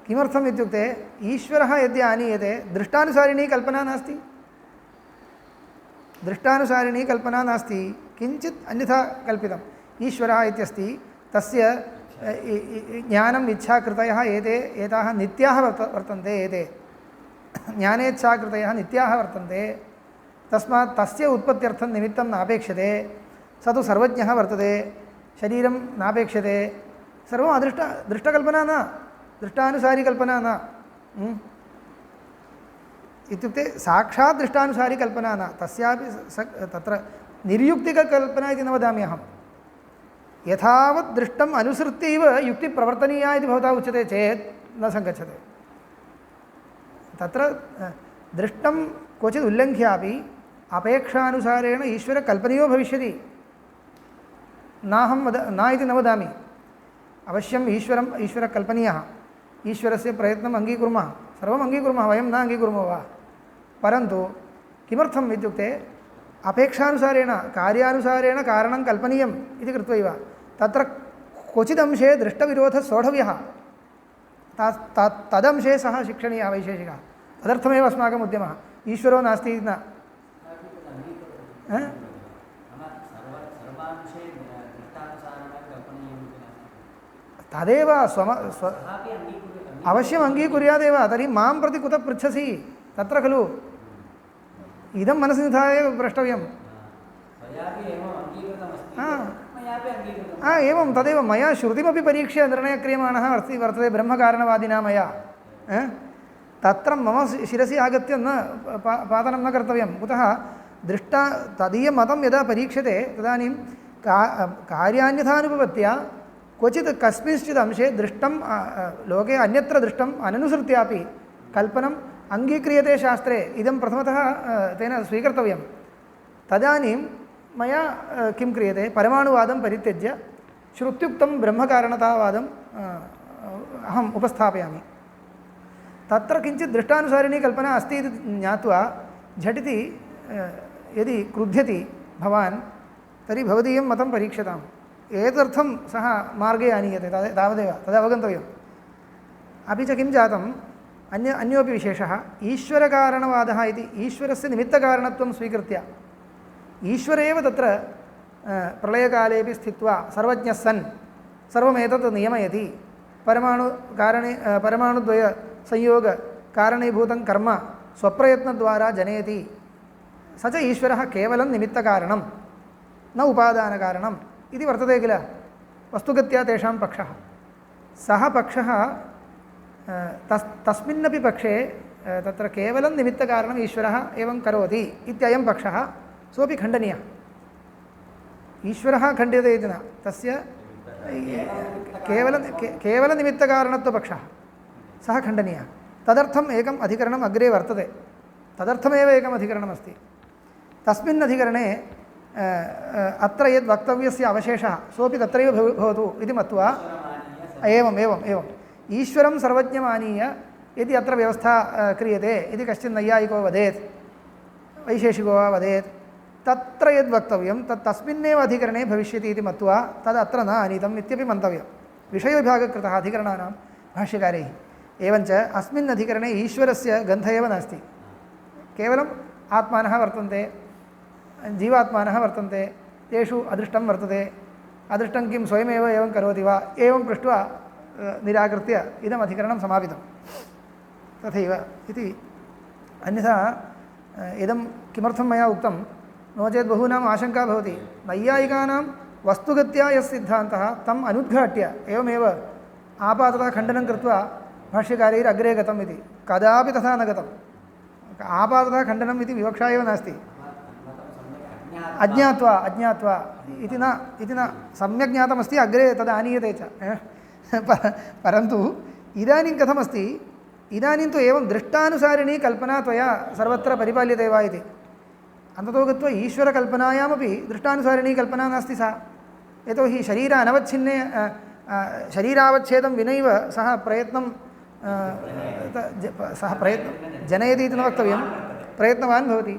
किमर्थम् इत्युक्ते ईश्वरः यद्य आनीयते दृष्टानुसारिणी कल्पना नास्ति। दृष्टानुसारिणी कल्पना नास्ति, किञ्चित् अन्यथा कल्पितम्। ईश्वरः इत्यस्ति, तस्य ज्ञानम् इच्छाकृतयः एताः नित्याः वर्तन्ते। एते ज्ञानेच्छाकृतयः नित्याः वर्तन्ते। तस्मात् तस्य उत्पत्त्यर्थं निमित्तं नापेक्षते। स तु सर्वज्ञः वर्तते, शरीरं नापेक्षते। सर्वम् दृष्टकल्पना न, दृष्टानुसारी कल्पना न। इत्युक्ते साक्षात् दृष्टानुसारी कल्पना न, तस्यापि तत्र निर्युक्तिककल्पना इति न वदामि अहं। यथावत् दृष्टम् अनुसृत्यैव युक्तिप्रवर्तनीया इति भवता उच्यते चेत् न सङ्गच्छते। तत्र दृष्टं क्वचित् उल्लङ्घ्यापि अपेक्षानुसारेण ईश्वरकल्पनीयो भविष्यति। न इति न वदामि। अवश्यम् ईश्वरकल्पनीयः। ईश्वरस्य प्रयत्नम् अङ्गीकुर्मः, सर्वम् अङ्गीकुर्मः। वयं न अङ्गीकुर्मः वा? परन्तु किमर्थम् इत्युक्ते अपेक्षानुसारेण कार्यानुसारेण कारणं कल्पनीयम् इति कृत्वैव तत्र क्वचिदंशे दृष्टविरोधः सोढव्यः। तदंशे सः शिक्षणीयः वैशेषिकः। तदर्थमेव अस्माकम् उद्यमः। ईश्वरो नास्ति न। तदेव अवश्यम् अङ्गीकुर्यादेव। तर्हि मां प्रति कुतः पृच्छसि? तत्र खलु इदं मनसि निधाय एव प्रष्टव्यम्। एवं तदेव मया श्रुतिमपि परीक्ष्य निर्णयः क्रियमाणः वर्तते ब्रह्मकारणवादिना मया। तत्र मम शिरसि आगत्य न पातनं न कर्तव्यं। कुतः तदीयमतं यदा परीक्ष्यते तदानीं कार्यान्यथानुपपत्या क्वचित् कस्मिंश्चित् अंशे दृष्टं लोके अन्यत्र दृष्टम् अननुसृत्यापि कल्पनम् अङ्गीक्रियते शास्त्रे। इदं प्रथमतः तेन स्वीकर्तव्यं। तदानीं मया किं क्रियते? परमाणुवादं परित्यज्य श्रुत्युक्तं ब्रह्मकारणतावादम् अहम् उपस्थापयामि। तत्र किञ्चित् दृष्टानुसारिणी कल्पना अस्ति इति ज्ञात्वा झटिति यदि क्रुध्यति भवान् तर्हि भवदीयं मतं परीक्ष्यताम्। एतदर्थं सः मार्गे आनीयते, तावदेव, तदवगन्तव्यम्। अपि च किं जातम्, अन्योपि विशेषः ईश्वरकारणवादः इति। ईश्वरस्य निमित्तकारणत्वं स्वीकृत्य ईश्वर एव तत्र प्रलयकालेपि स्थित्वा सर्वज्ञः सन् सर्वमेतत् नियमयति। परमाणुद्वयसंयोगकारणीभूतं कर्म स्वप्रयत्नद्वारा जनयति। स च ईश्वरः केवलं निमित्तकारणं, न उपादानकारणं। इति वर्तते किल, वस्तुगत्या तेषां पक्षः। सः पक्षः तस्मिन्नपि पक्षे तत्र केवलं निमित्तकारणम् ईश्वरः एवं करोति इत्ययं पक्षः सोऽपि खण्डनीयः। ईश्वरः खण्ड्यते इति न, तस्य केवलनिमित्तकारणत्वपक्षः सः खण्डनीयः। तदर्थम् एकम् अधिकरणम् अग्रे वर्तते, तदर्थमेव एकम् अधिकरणमस्ति। तस्मिन् अधिकरणे अत्र यद् वक्तव्यस्य अवशेषः सोऽपि तत्रैव भवतु इति मत्वा एवम् ईश्वरं सर्वज्ञमानीय यदि अत्र व्यवस्था क्रियते इति कश्चित् नैयायिको वदेत्, वैशेषिको वा वदेत्, तत्र यद् वक्तव्यं तस्मिन्नेव अधिकरणे भविष्यति इति मत्वा तदत्र न आनीतम् इत्यपि मन्तव्यं। विषयविभागः कृतः अधिकरणानां भाष्यकारैः। एवञ्च अस्मिन् अधिकरणे ईश्वरस्य गन्धः एव नास्ति, केवलम् आत्मानः वर्तन्ते, जीवात्मानः वर्तन्ते, तेषु अदृष्टं वर्तते, अदृष्टं किं स्वयमेव एवं करोति वा, एवं पृष्ट्वा निराकृत्य इदम् अधिकरणं समापितं। तथैव इति अन्यथा इदं किमर्थं मया उक्तं, नो चेत् बहूनाम् आशङ्का भवति, नैयायिकानां वस्तुगत्या यः सिद्धान्तः तम् अनुद्घाट्य एवमेव आपाततः खण्डनं कृत्वा भाष्यकारैरग्रे गतम् इति। कदापि तथा न गतम्। आपाततः खण्डनम् इति विवक्षा एव नास्ति। अज्ञात्वा इति न सम्यक् ज्ञातमस्ति, अग्रे तद् आनीयते च। परन्तु इदानीं कथमस्ति, इदानीं तु एवं दृष्टानुसारिणी कल्पना त्वया सर्वत्र परिपाल्यते वा इति। अन्ततो गत्वा ईश्वरकल्पनायामपि दृष्टानुसारिणी कल्पना नास्ति सा। यतोहि शरीरावच्छेदं विनैव सः प्रयत्नं जनयति इति न वक्तव्यं, प्रयत्नवान् भवति।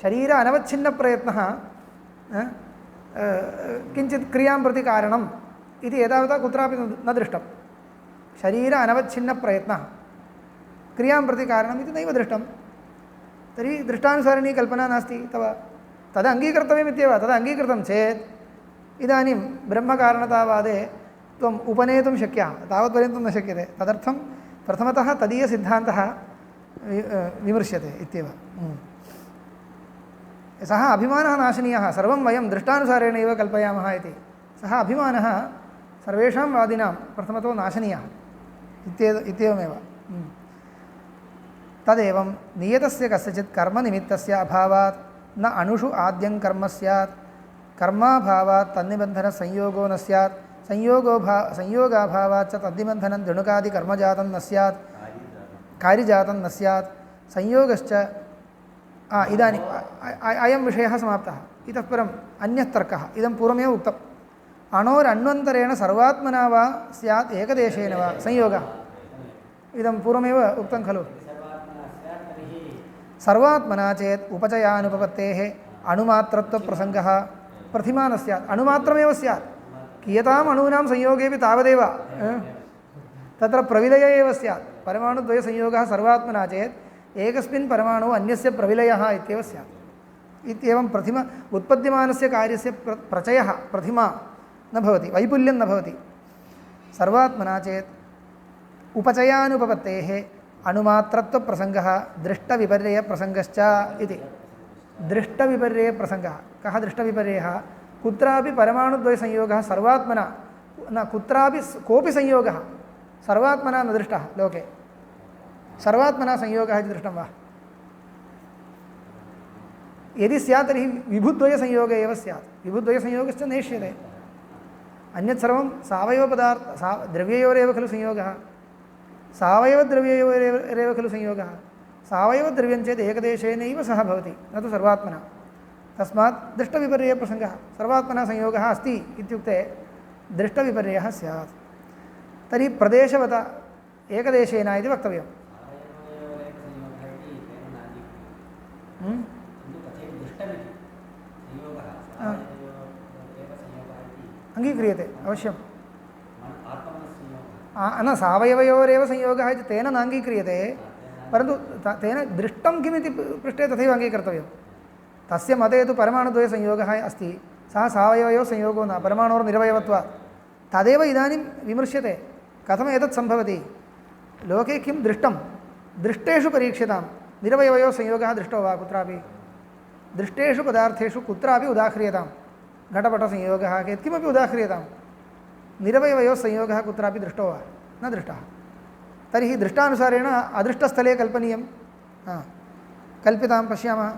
शरीर अनवच्छिन्नप्रयत्नः किञ्चित् क्रियां प्रति कारणम् इति एतावता कुत्रापि न दृष्टं। शरीर अनवच्छिन्नप्रयत्नः क्रियां प्रति कारणम् इति नैव दृष्टं। तर्हि दृष्टानुसारिणी कल्पना नास्ति तव, तद् अङ्गीकर्तव्यमित्येव। तद् अङ्गीकृतं चेत् इदानीं ब्रह्मकारणतावादे त्वम् उपनेतुं शक्यः, तावत्पर्यन्तं न शक्यते। तदर्थं प्रथमतः तदीयसिद्धान्तः विमृश्यते इत्येव। सः अभिमानः नाशनीयः, सर्वं वयं दृष्टानुसारेणैव कल्पयामः इति। सः अभिमानः सर्वेषां वादिनां प्रथमतो नाशनीयः इत्येवमेव। तदेवं नियतस्य कस्यचित् कर्मनिमित्तस्य अभावात् न अणुषु आद्यं कर्म स्यात्, कर्माभावात् तन्निबन्धनसंयोगो न स्यात्, संयोगाभावात् च तद्निबन्धनं दृणुकादिकर्मजातं न स्यात्, कार्यजातं न स्यात्, संयोगश्च। इदानीम् अयं विषयः समाप्तः। इतः परम् अन्यः तर्कः, इदं पूर्वमेव उक्तम्। अणोरण्वन्तरेण सर्वात्मना वा स्यात् एकदेशेन वा संयोगः, इदं पूर्वमेव उक्तं खलु। सर्वात्मना चेत् उपचयानुपपत्तेः अणुमात्रत्वप्रसङ्गः प्रथिमा न स्यात्, अणुमात्रमेव स्यात्। कियताम् अणूनां संयोगेपि तावदेव तत्र प्रविलय एव स्यात्। परमाणुद्वयसंयोगः सर्वात्मना चेत् एकस्मिन् परमाणु अन्यस्य प्रविलयः इत्येव स्यात्। इत्येवं प्रतिमा उत्पद्यमानस्य कार्यस्य प्रचयः प्रतिमा न भवति, वैपुल्यं न भवति। सर्वात्मना चेत् उपचयानुपपत्तेः अणुमात्रत्वप्रसङ्गः दृष्टविपर्ययप्रसङ्गश्च इति। दृष्टविपर्ययप्रसङ्गः कः दृष्टविपर्ययः? कुत्रापि परमाणुद्वयसंयोगः सर्वात्मना न, कुत्रापि कोऽपि संयोगः सर्वात्मना न दृष्टः लोके। सर्वात्मना संयोगः इति दृष्टं वा? यदि स्यात् तर्हि विभुद्वयसंयोगः एव स्यात्। विभुद्वयसंयोगश्च नेष्यते। अन्यत् सर्वं सावयवपदार्थ द्रव्ययोरेव खलु संयोगः। सावयवद्रव्ययोरेव खलु संयोगः। सावयवद्रव्यं चेत् एकदेशेनैव सः भवति, न तु सर्वात्मना। तस्मात् दृष्टविपर्ययप्रसङ्गः। सर्वात्मना संयोगः अस्ति इत्युक्ते दृष्टविपर्ययः स्यात्। तर्हि प्रदेशवत एकदेशेन इति वक्तव्यम्। अङ्गीक्रियते अवश्यं। न, सावयवयोरेव संयोगः इति तेन नाङ्गीक्रियते, परन्तु तेन दृष्टं किमिति पृष्टे तथैव अङ्गीकर्तव्यं। तस्य मते तु परमाणुद्वयसंयोगः अस्ति, सः सावयवयोः संयोगो न, परमाणोर्निरवयवत्वात्। तदेव इदानीं विमृश्यते, कथम् एतत् सम्भवति। लोके किं दृष्टं, दृष्टेषु परीक्षितां। निरवयवयोः संयोगः दृष्टो वा कुत्रापि? दृष्टेषु पदार्थेषु कुत्रापि उदाह्रियताम्। घटपटसंयोगः यत्किमपि उदाह्रियतां निरवयवयोः संयोगः कुत्रापि दृष्टो वा न दृष्टः तर्हि दृष्टानुसारेण अदृष्टस्थले कल्पनीयं कल्पितां पश्यामः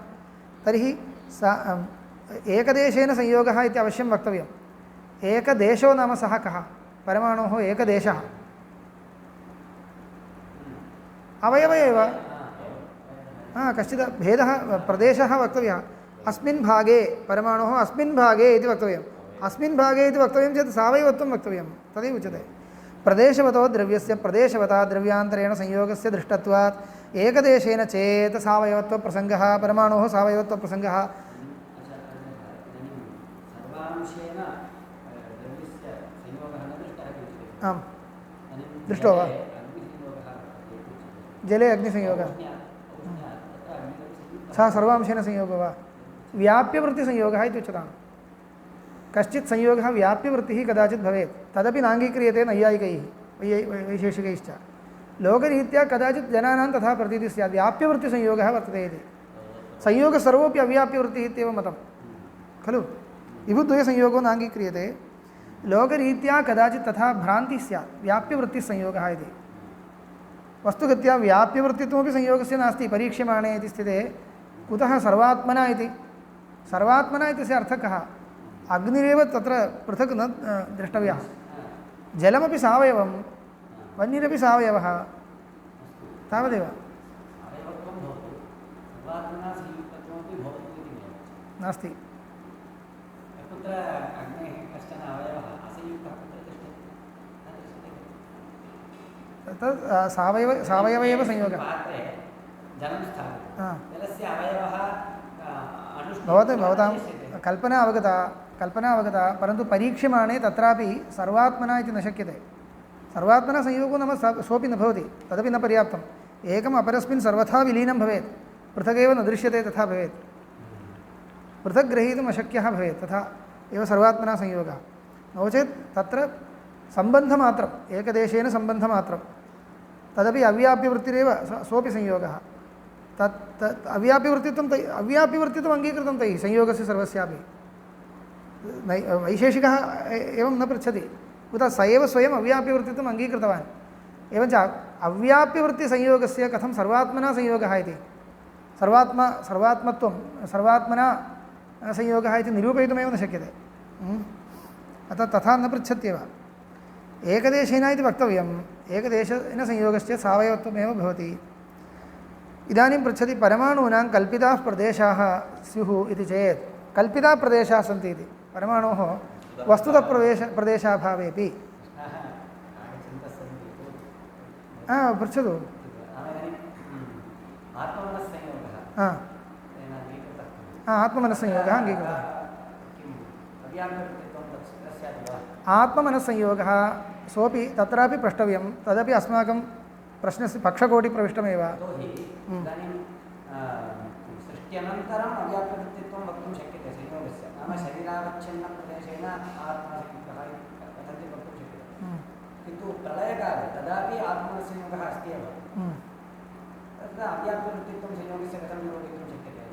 तर्हि एकदेशेन संयोगः इति अवश्यं वक्तव्यम् एकदेशो नाम सः कः परमाणोः एकदेशः अवयव एव कश्चित् भेदः प्रदेशः वक्तव्यः अस्मिन् भागे परमाणोः अस्मिन् भागे इति वक्तव्यम् अस्मिन् भागे इति वक्तव्यं चेत् सावयवत्वं वक्तव्यं तदेव उच्यते प्रदेशवतो द्रव्यस्य प्रदेशवता द्रव्यान्तरेण संयोगस्य दृष्टत्वात् एकदेशेन चेत् सावयवत्वप्रसङ्गः परमाणोः सावयवत्वप्रसङ्गः आम् दृष्टो वा जले अग्निसंयोगः सः सर्वांशेन संयोगो वा व्याप्यवृत्तिसंयोगः इति उच्यताम् कश्चित् संयोगः व्याप्यवृत्तिः कदाचित् भवेत् तदपि नाङ्गीक्रियते नैयायिकैः वैशेषिकैश्च लोकरीत्या कदाचित् जनानां तथा प्रतीतिः स्यात् व्याप्यवृत्तिसंयोगः वर्तते इति संयोगः सर्वोऽपि अव्याप्यवृत्तिः इत्येव मतं खलु विभुद्वयसंयोगो नाङ्गीक्रियते लोकरीत्या कदाचित् तथा भ्रान्तिः स्यात् व्याप्यवृत्तिसंयोगः इति वस्तुगत्या व्याप्यवृत्तित्वमपि संयोगस्य नास्ति परीक्ष्यमाणे इति स्थिते कुतः सर्वात्मना इति सर्वात्मना इत्यस्य अर्थः कः अग्निरेव तत्र पृथक् न द्रष्टव्यः जलमपि सावयवं वह्निरपि सावयवः तावदेव नास्ति तत् सावयव एव संयोगः भवतां कल्पना अवगता परन्तु परीक्ष्यमाणे तत्रापि सर्वात्मना इति न शक्यते सर्वात्मना संयोगो नाम सोऽपि न भवति तदपि न पर्याप्तम् एकम् अपरस्मिन् सर्वथा विलीनं भवेत् पृथगेव न दृश्यते तथा भवेत् पृथक् ग्रहीतुम् अशक्यः भवेत् तथा एव सर्वात्मना संयोगः नो चेत् तत्र सम्बन्धमात्रम् एकदेशेन सम्बन्धमात्रं तदपि अव्याप्यवृत्तिरेव सोऽपि संयोगः तत् अव्याप्यवृत्तित्वम् अङ्गीकृतं तैः संयोगस्य सर्वस्यापि वैशेषिकः एवं न पृच्छति उत स एव स्वयम् अव्याप्यवृत्तित्वम् अङ्गीकृतवान् एवञ्च अव्याप्यवृत्तिसंयोगस्य कथं सर्वात्मना संयोगः इति सर्वात्मत्वं सर्वात्मना संयोगः इति निरूपयितुमेव न शक्यते अतः तथा न पृच्छत्येव एकदेशेन इति वक्तव्यम् एकदेशेन संयोगस्य सावयवत्वमेव भवति इदानीं पृच्छति परमाणूनां कल्पिताः प्रदेशाः स्युः इति चेत् कल्पिताः प्रदेशाः सन्ति इति परमाणोः वस्तुतः प्रदेशाभावेपि पृच्छतु आत्ममनस्संयोगः अङ्गीकृतः आत्ममनस्संयोगः सोऽपि तत्रापि प्रष्टव्यं तदपि अस्माकं प्रश्नस्य पक्षकोटिप्रविष्टमेव सृष्ट्यनन्तरम् अव्याप्यवृत्तित्वं वक्तुं शक्यते संयोगस्य नाम शरीरावच्छिन्नप्रदेशेन आत्मसंयुक्तः कथञ्चित् वक्तुं शक्यते किन्तु प्रलयकाले तदापि आत्मसंयोगः अस्ति एव तत्र अव्याप्यवृत्तित्वं संयोगस्य कथं निरूपयितुं शक्यते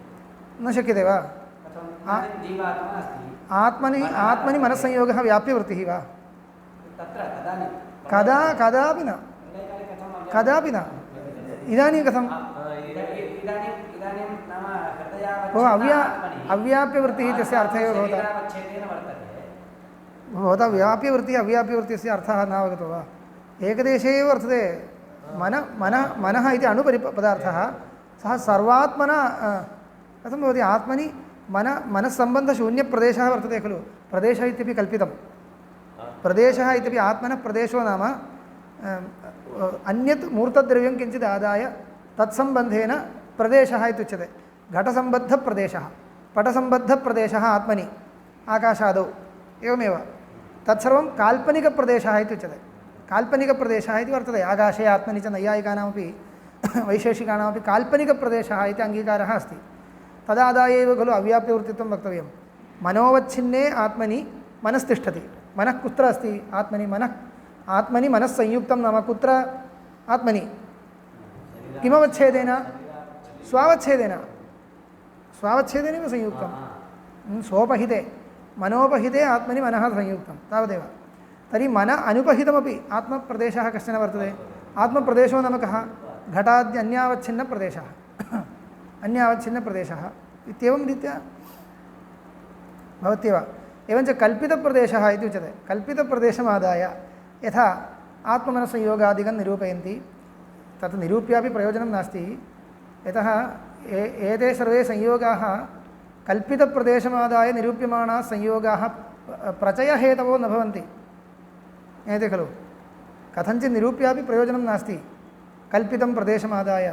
न शक्यते वा कथं जीवात्मा अस्ति आत्मनि मनस्संयोगः व्याप्यवृत्तिः वा तत्र तदानीं कदापि न कदापि न इदानीं कथं इदानीं नाम अव्याप्यवृत्तिः इत्यस्य अर्थः एव भवता व्याप्यवृत्तिः अव्याप्यवृत्तिस्य अर्थः नावगतो वा एकदेशे एव वर्तते मनः इति अणुपदार्थः सः सर्वात्मना कथं भवति आत्मनि मनस्सम्बन्धशून्यप्रदेशः वर्तते खलु प्रदेशः इत्यपि कल्पितं प्रदेशः इत्यपि आत्मनः प्रदेशो नाम अन्यत् मूर्तद्रव्यं किञ्चित् आदाय तत्सम्बन्धेन प्रदेशः इत्युच्यते घटसम्बद्धप्रदेशः पटसम्बद्धप्रदेशः आत्मनि आकाशादौ एवमेव तत्सर्वं काल्पनिकप्रदेशः इत्युच्यते काल्पनिकप्रदेशः इति वर्तते आकाशे आत्मनि च नैयायिकानामपि वैशेषिकाणामपि काल्पनिकप्रदेशः इति अङ्गीकारः अस्ति तदादाय एव खलु अव्याप्यवृत्तित्वं वक्तव्यं मनोवच्छिन्ने आत्मनि मनस्तिष्ठति मनः कुत्र अस्ति आत्मनि मनस्संयुक्तं नाम कुत्र आत्मनि किमवच्छेदेन स्वावच्छेदेनैव संयुक्तं सोपहिते मनोपहिते आत्मनि मनः संयुक्तं तावदेव। तर्हि मन अनुपहितमपि आत्मप्रदेशः कश्चन वर्तते। आत्मप्रदेशो नाम कः? घटाद्य अन्यावच्छिन्नप्रदेशः अन्यावच्छिन्नप्रदेशः इत्येवं रीत्या भवत्येव। एवञ्च कल्पितप्रदेशः इति उच्यते। कल्पितप्रदेशमादाय यथा आत्ममनसंयोगादिकं निरूपयन्ति, तत् निरूप्यापि प्रयोजनं नास्ति। यतः एते सर्वे संयोगाः कल्पितप्रदेशमादाय निरूप्यमाणाः संयोगाः प्रचयहेतवो न भवन्ति। एते खलु कथञ्चित् निरूप्यापि प्रयोजनं नास्ति। कल्पितं प्रदेशमादाय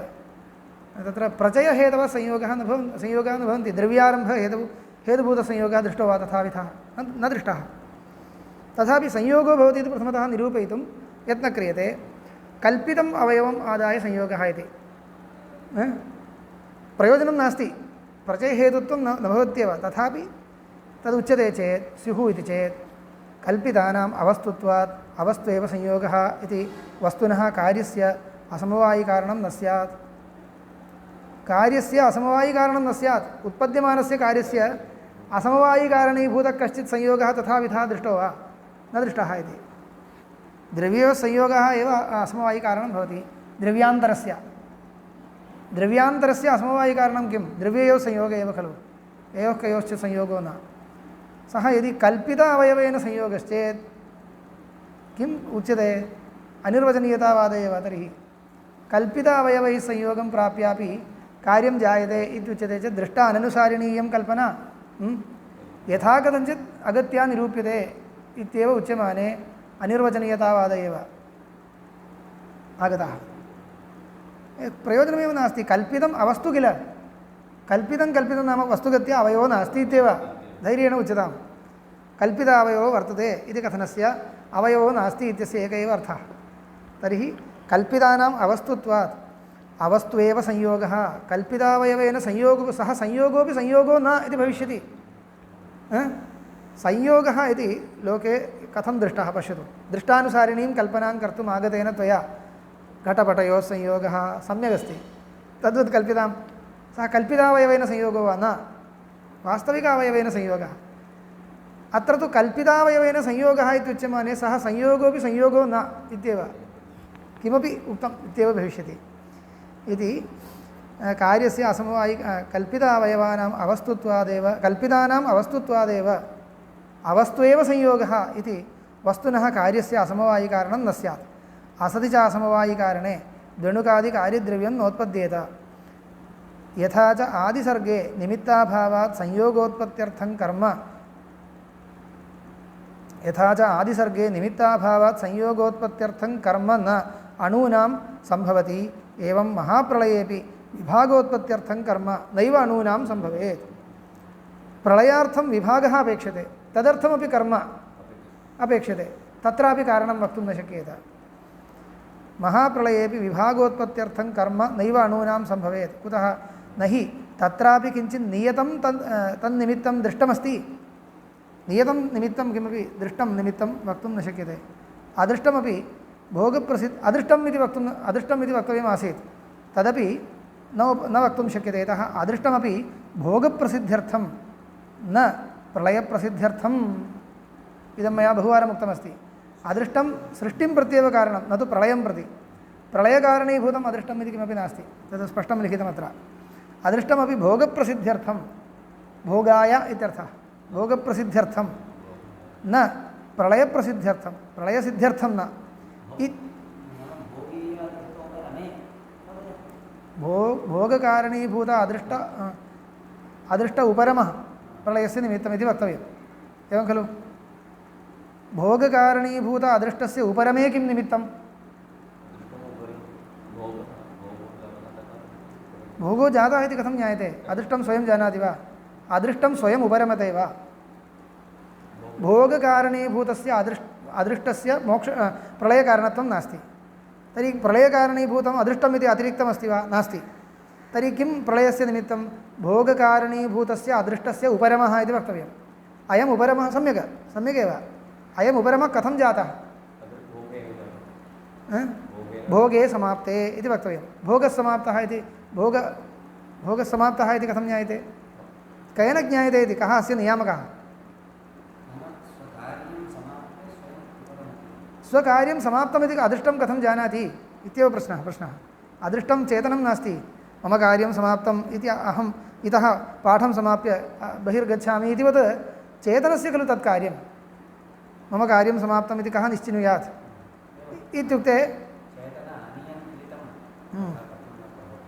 तत्र प्रचयहेतवः संयोगः न भवन्ति। द्रव्यारम्भ हेतुभूतसंयोगः दृष्टो वा तथाविधः न दृष्टः। तथापि संयोगो भवति इति प्रथमतः निरूपयितुं यत्नः क्रियते। कल्पितम् अवयवम् आदाय संयोगः इति प्रयोजनं नास्ति, प्रचयहेतुत्वं न भवत्येव। तथापि तदुच्यते चेत् स्युः इति चेत् कल्पितानाम् अवस्तुत्वात् अवस्त्वेव संयोगः इति वस्तुनः कार्यस्य असमवायिकारणं न स्यात्। कार्यस्य असमवायिकारणं न स्यात्। उत्पद्यमानस्य कार्यस्य असमवायिकारणीभूतः कश्चित् संयोगः तथाविधः दृष्टो वा न दृष्टः इति। द्रव्ययोः संयोगः एव असमवायिकारणं भवति। द्रव्यान्तरस्य असमवायिकारणं किं? द्रव्ययोः संयोग एव खलु। एवः कयोश्चित् संयोगो न। सः यदि कल्पित अवयवेन संयोगश्चेत् किम् उच्यते? अनिर्वचनीयतावाद एव। तर्हि कल्पित अवयवैः संयोगं प्राप्यापि कार्यं जायते इत्युच्यते चेत् दृष्टा अननुसारिणीयं कल्पना यथा कथञ्चित् अगत्या निरूप्यते इत्येव उच्यमाने अनिर्वचनीयतावाद एव आगतः। प्रयोजनमेव नास्ति। कल्पितम् अवस्तु किल। कल्पितं नाम वस्तुगत्या अवयवो नास्ति इत्येव धैर्येण उच्यताम्। कल्पित अवयवो वर्तते इति कथनस्य अवयवो नास्ति इत्यस्य एक एव अर्थः। तर्हि कल्पितानाम् अवस्तुत्वात् अवस्त्वेव संयोगः। कल्पितावयवेन संयोगो सः संयोगोऽपि संयोगो न इति भविष्यति। संयोगः इति लोके कथं दृष्टः पश्यतु। दृष्टानुसारिणीं कल्पनां कर्तुम् आगतेन त्वया घटपटयोः संयोगः सम्यगस्ति, तद्वत् कल्पितां सः कल्पितावयवेन संयोगो वा न, वास्तविकावयवेन संयोगः। अत्र तु कल्पितावयवेन संयोगः इत्युच्यमाने सः संयोगोऽपि संयोगो न इत्येव किमपि उक्तम् इत्येव भविष्यति इति। कार्यस्य असमवायि कल्पितावयवानाम् अवस्तुत्वादेव कल्पितानाम् अवस्तुत्वादेव अवस्त्वेव संयोगः इति वस्तुनः कार्यस्य असमवायिकारणं न स्यात्। असति च असमवायिकारणे द्वणुकादिकार्यद्रव्यं नोत्पद्येत। यथा च आदिसर्गे निमित्ताभावात् संयोगोत्पत्त्यर्थं कर्म यथा च आदिसर्गे निमित्ताभावात् संयोगोत्पत्त्यर्थं कर्म न अणूनां सम्भवति, एवं महाप्रलयेपि विभागोत्पत्त्यर्थं कर्म नैव अणूनां सम्भवेत्। प्रलयार्थं विभागः अपेक्षते, तदर्थमपि कर्म अपेक्षते। तत्रापि कारणं वक्तुं न शक्येत। महाप्रलयेपि विभागोत्पत्त्यर्थं कर्म नैव अणूनां सम्भवेत्। कुतः? न हि तत्रापि किञ्चित् नियतं तन्निमित्तं दृष्टमस्ति। नियतं निमित्तं किमपि दृष्टं निमित्तं वक्तुं न शक्यते। अदृष्टमपि अदृष्टम् इति वक्तव्यम् आसीत्, तदपि न वक्तुं शक्यते। यतः अदृष्टमपि भोगप्रसिद्ध्यर्थं न प्रलयप्रसिद्ध्यर्थम् इदं मया बहुवारम् उक्तमस्ति। अदृष्टं सृष्टिं प्रत्येव कारणं, न तु प्रलयं प्रति। प्रलयकारणीभूतम् अदृष्टम् इति किमपि नास्ति, तत् स्पष्टं लिखितमत्र। अदृष्टमपि भोगप्रसिद्ध्यर्थं, भोगाय इत्यर्थः, भोगप्रसिद्ध्यर्थं न प्रलयप्रसिद्ध्यर्थं, प्रलयसिद्ध्यर्थं न। भोगकारणीभूत अदृष्ट उपरमः प्रलयस्य निमित्तमिति वक्तव्यम्, एवं खलु? भोगकारणीभूत अदृष्टस्य उपरमे किं निमित्तं? भोगो जातः इति कथं ज्ञायते? अदृष्टं स्वयं जानाति वा? अदृष्टं स्वयम् उपरमते वा? भोगकारणीभूतस्य अदृष्टस्य प्रलयकारणत्वं नास्ति। तर्हि प्रलयकारणीभूतम् अदृष्टम् इति अतिरिक्तमस्ति वा? नास्ति। तर्हि किं प्रलयस्य निमित्तं? भोगकारणीभूतस्य अदृष्टस्य उपरमः इति वक्तव्यम्। अयम् उपरमः सम्यगेव। अयम् उपरमः कथं जातः? भोगे समाप्ते इति वक्तव्यं। भोगस्समाप्तः इति भोगस्समाप्तः इति कथं ज्ञायते? केन ज्ञायते इति? कः अस्य नियामकः? स्वकार्यं समाप्तमिति अदृष्टं कथं जानाति इत्येव प्रश्नः अदृष्टं चेतनं नास्ति मम कार्यं समाप्तम् इति अहम् इतः पाठं समाप्य बहिर्गच्छामि इतिवत् चेतनस्य खलु तत् कार्यं मम कार्यं समाप्तम् इति कः निश्चिनुयात् इत्युक्ते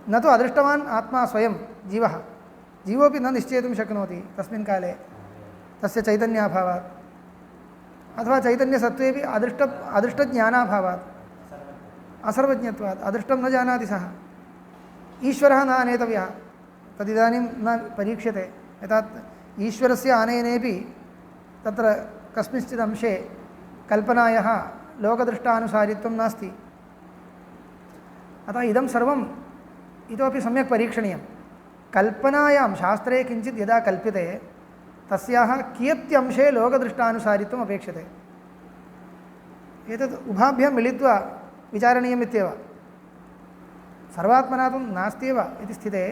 न तु अदृष्टवान् आत्मा स्वयं जीवोऽपि न निश्चेतुं शक्नोति तस्मिन् काले तस्य चैतन्याभावात् अथवा चैतन्यसत्त्वेपि अदृष्टज्ञानाभावात् असर्वज्ञत्वात् अदृष्टं न जानाति सः ईश्वरः न आनेतव्यः तदिदानीं न परीक्ष्यते यथा ईश्वरस्य आनयनेपि तत्र कस्मिंश्चित् अंशे कल्पनायाः लोकदृष्टानुसारित्वं नास्ति अतः इदं सर्वम् इतोपि सम्यक् परीक्षणीयं कल्पनायां शास्त्रे किञ्चित् यदा कल्प्यते तस्याः कियत्यंशे लोकदृष्टानुसारित्वम् अपेक्षते एतत् उभाभ्यां मिलित्वा विचारणीयम् इत्येव सर्वात्मना तु नास्त्येव इति स्थिते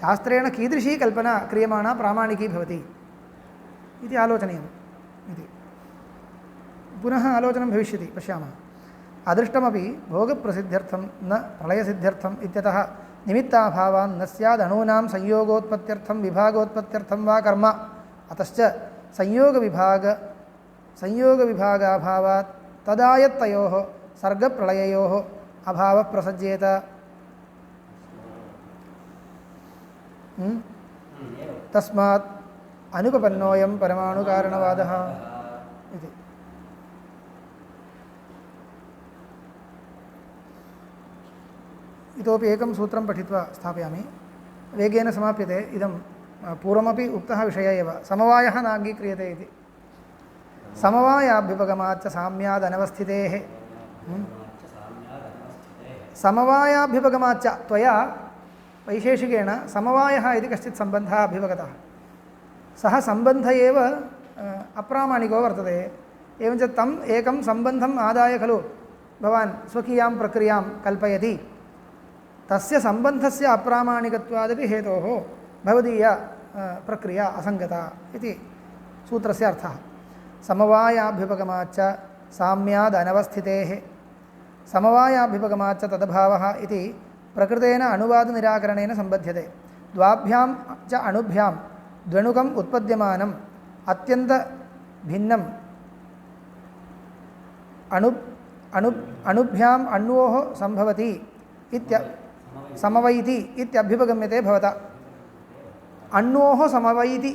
शास्त्रेण कीदृशी कल्पना क्रियमाणा प्रामाणिकी भवति इति आलोचनीयम् इति पुनः आलोचनं भविष्यति पश्यामः अदृष्टमपि भोगप्रसिद्ध्यर्थं न प्रलयसिद्ध्यर्थम् इत्यतः निमित्ताभावान् न स्याद् अणूनां संयोगोत्पत्त्यर्थं विभागोत्पत्त्यर्थं वा कर्म अतश्च संयोगविभागाभावात् तदायत्तयोः सर्गप्रलययोः अभावः प्रसज्येत तस्मात् अनुपपन्नोऽयं परमाणुकारणवादः इति इतोपि एकं सूत्रं पठित्वा स्थापयामि वेगेन समाप्यते इदं पूर्वमपि उक्तः विषयः एव समवायः न अङ्गीक्रियते इति समवायाभ्युपगमाच्च साम्यादनवस्थितेः समवायाभ्युपगमाच्च त्वया वैशेषिकेण समवायः इति कश्चित् सम्बन्धः अभ्युपगतः सः सम्बन्धः एव अप्रामाणिको वर्तते एवञ्च तम् एकं सम्बन्धम् आदाय खलु भवान् स्वकीयां प्रक्रियां कल्पयति तस्य सम्बन्धस्य अप्रामाणिकत्वादपि हेतोः भवदीया प्रक्रिया असङ्गता इति सूत्रस्य अर्थः समवायाभ्युपगमाच्च साम्यादनवस्थितेः समवायाभ्युपगमाच्च तदभावः इति प्रकृतेन अनुवादनिराकरणेन सम्बध्यते द्वाभ्यां च अणुभ्यां द्वणुकम् उत्पद्यमानम् अत्यन्तभिन्नम् अणुभ्याम् अण्वोः सम्भवति समवैति इत्यभ्युपगम्यते भवता अण्वोः समवैति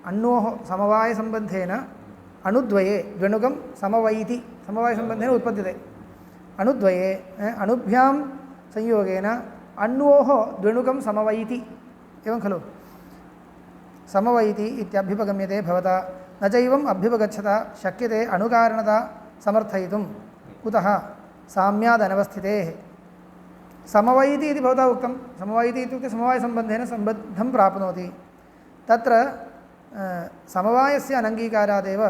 अण्वोः समवायसम्बन्धेन अणुद्वये द्वणुकं समवैति समवायसम्बन्धेन उत्पद्यते अणुद्वये अणुभ्यां संयोगेन अण्वोः द्वणुकं समवैति एवं खलु समवैति इत्यभ्युपगम्यते भवता न चैवम् अभ्युपगच्छता शक्यते अणुकारणता समर्थयितुं कुतः साम्यादनवस्थितेः समवैति इति भवता उक्तं समवैति इत्युक्ते समवायसम्बन्धेन सम्बद्धं प्राप्नोति तत्र समवायस्य अनङ्गीकारादेव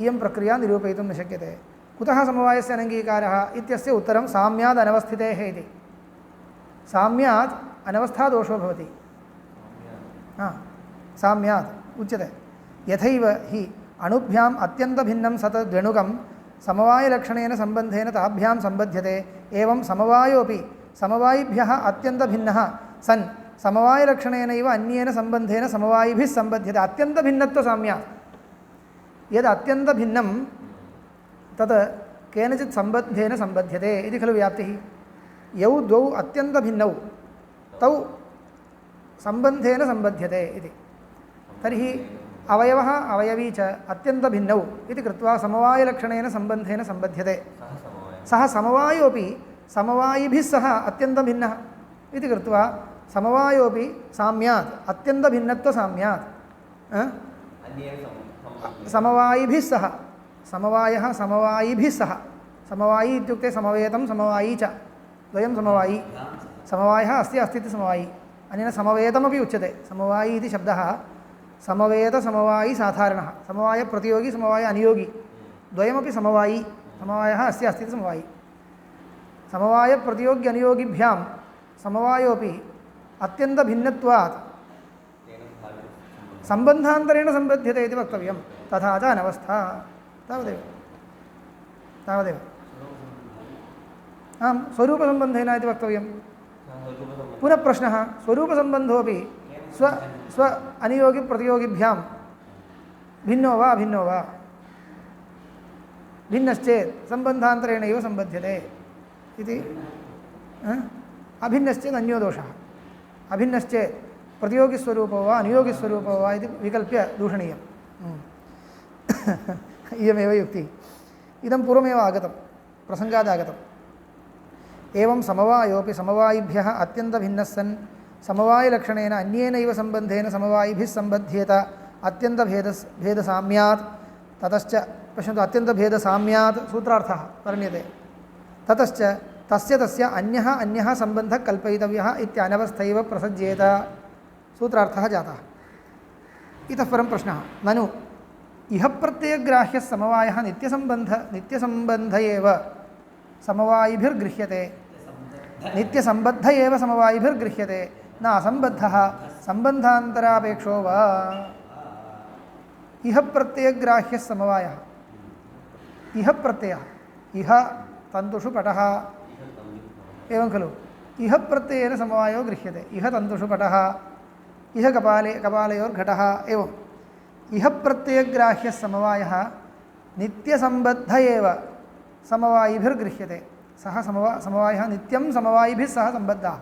इयं प्रक्रिया निरूपयितुं न शक्यते कुतः समवायस्य अनङ्गीकारः इत्यस्य उत्तरं साम्याद् अनवस्थितेः इति साम्यात् अनवस्थादोषो भवति साम्यात् उच्यते यथैव हि अणुभ्याम् अत्यन्तभिन्नं सत् द्वणुकं समवायलक्षणेन सम्बन्धेन ताभ्यां सम्बध्यते एवं समवायोऽपि समवायिभ्यः अत्यन्तभिन्नः सन् समवायलक्षणेनैव अन्येन सम्बन्धेन समवायिभिः सम्बध्यते अत्यन्तभिन्नत्वसाम्यात् यद् अत्यन्तभिन्नं तत् केनचित् सम्बन्धेन सम्बध्यते इति खलु व्याप्तिः यौ द्वौ अत्यन्तभिन्नौ तौ सम्बन्धेन सम्बध्यते इति तर्हि अवयवः अवयवी च अत्यन्तभिन्नौ इति कृत्वा समवायलक्षणेन सम्बन्धेन सम्बध्यते सः समवायोऽपि समवायिभिः सह अत्यन्तभिन्नः इति कृत्वा समवायोऽपि साम्यात् अत्यन्तभिन्नत्वसाम्यात् समवायिभिः सह समवायः समवायिभिः सह समवायी इत्युक्ते समवेतं समवायी च द्वयं समवायी समवायः अस्ति इति समवायी अनेन समवेतमपि उच्यते समवायी इति शब्दः समवेतसमवायी साधारणः समवायप्रतियोगी समवाय अनियोगी द्वयमपि समवायी समवायः अस्ति इति समवायी समवायप्रतियोग्य अनियोगिभ्यां समवायोऽपि अत्यन्तभिन्नत्वात् सम्बन्धान्तरेण सम्बध्यते इति वक्तव्यं तथा च अनवस्था तावदेव तावदेव। आं स्वरूपसम्बन्धेन इति वक्तव्यं। पुनः प्रश्नः स्वरूपसम्बन्धोऽपि स्व अनियोगिप्रतियोगिभ्यां भिन्नो वा अभिन्नो वा? भिन्नश्चेत् सम्बन्धान्तरेणैव सम्बध्यते इति। अभिन्नश्चेत् अन्यो दोषः, अभिन्नश्चेत् प्रतियोगिस्वरूपो वा अनियोगिस्वरूपो वा इति विकल्प्य दूषणीयम्। इयमेव युक्तिः। इदं पूर्वमेव आगतं, प्रसङ्गादागतम्। एवं समवायोऽपि समवायिभ्यः अत्यन्तभिन्नः सन् समवायलक्षणेन अन्येनैव सम्बन्धेन समवायिभिः सम्बध्येत अत्यन्तभेदसाम्यात्। ततश्च पश्यन्तु, अत्यन्तभेदसाम्यात् सूत्रार्थः वर्ण्यते। ततश्च तस्य अन्यः सम्बन्धः कल्पयितव्यः इत्यनवस्थैव प्रसज्येत सूत्रार्थः जातः। इतः परं प्रश्नः, ननु इह प्रत्ययग्राह्यः समवायः नित्यसम्बन्ध एव समवायिभिर्गृह्यते, नित्यसम्बद्ध एव समवायिभिर्गृह्यते, न असम्बद्धः सम्बन्धान्तरापेक्षो वा? इह प्रत्ययग्राह्यः समवायः, इह प्रत्ययः, इह तन्तुषु पटः एवं खलु। इह प्रत्ययेन समवायो गृह्यते। इह तन्तुषु पटः, इह कपालयोर्घटः एवं। इह प्रत्ययग्राह्यः समवायः नित्यसम्बद्ध एव समवायिभिर्गृह्यते। सः समवायः नित्यं समवायिभिः सह सम्बद्धः,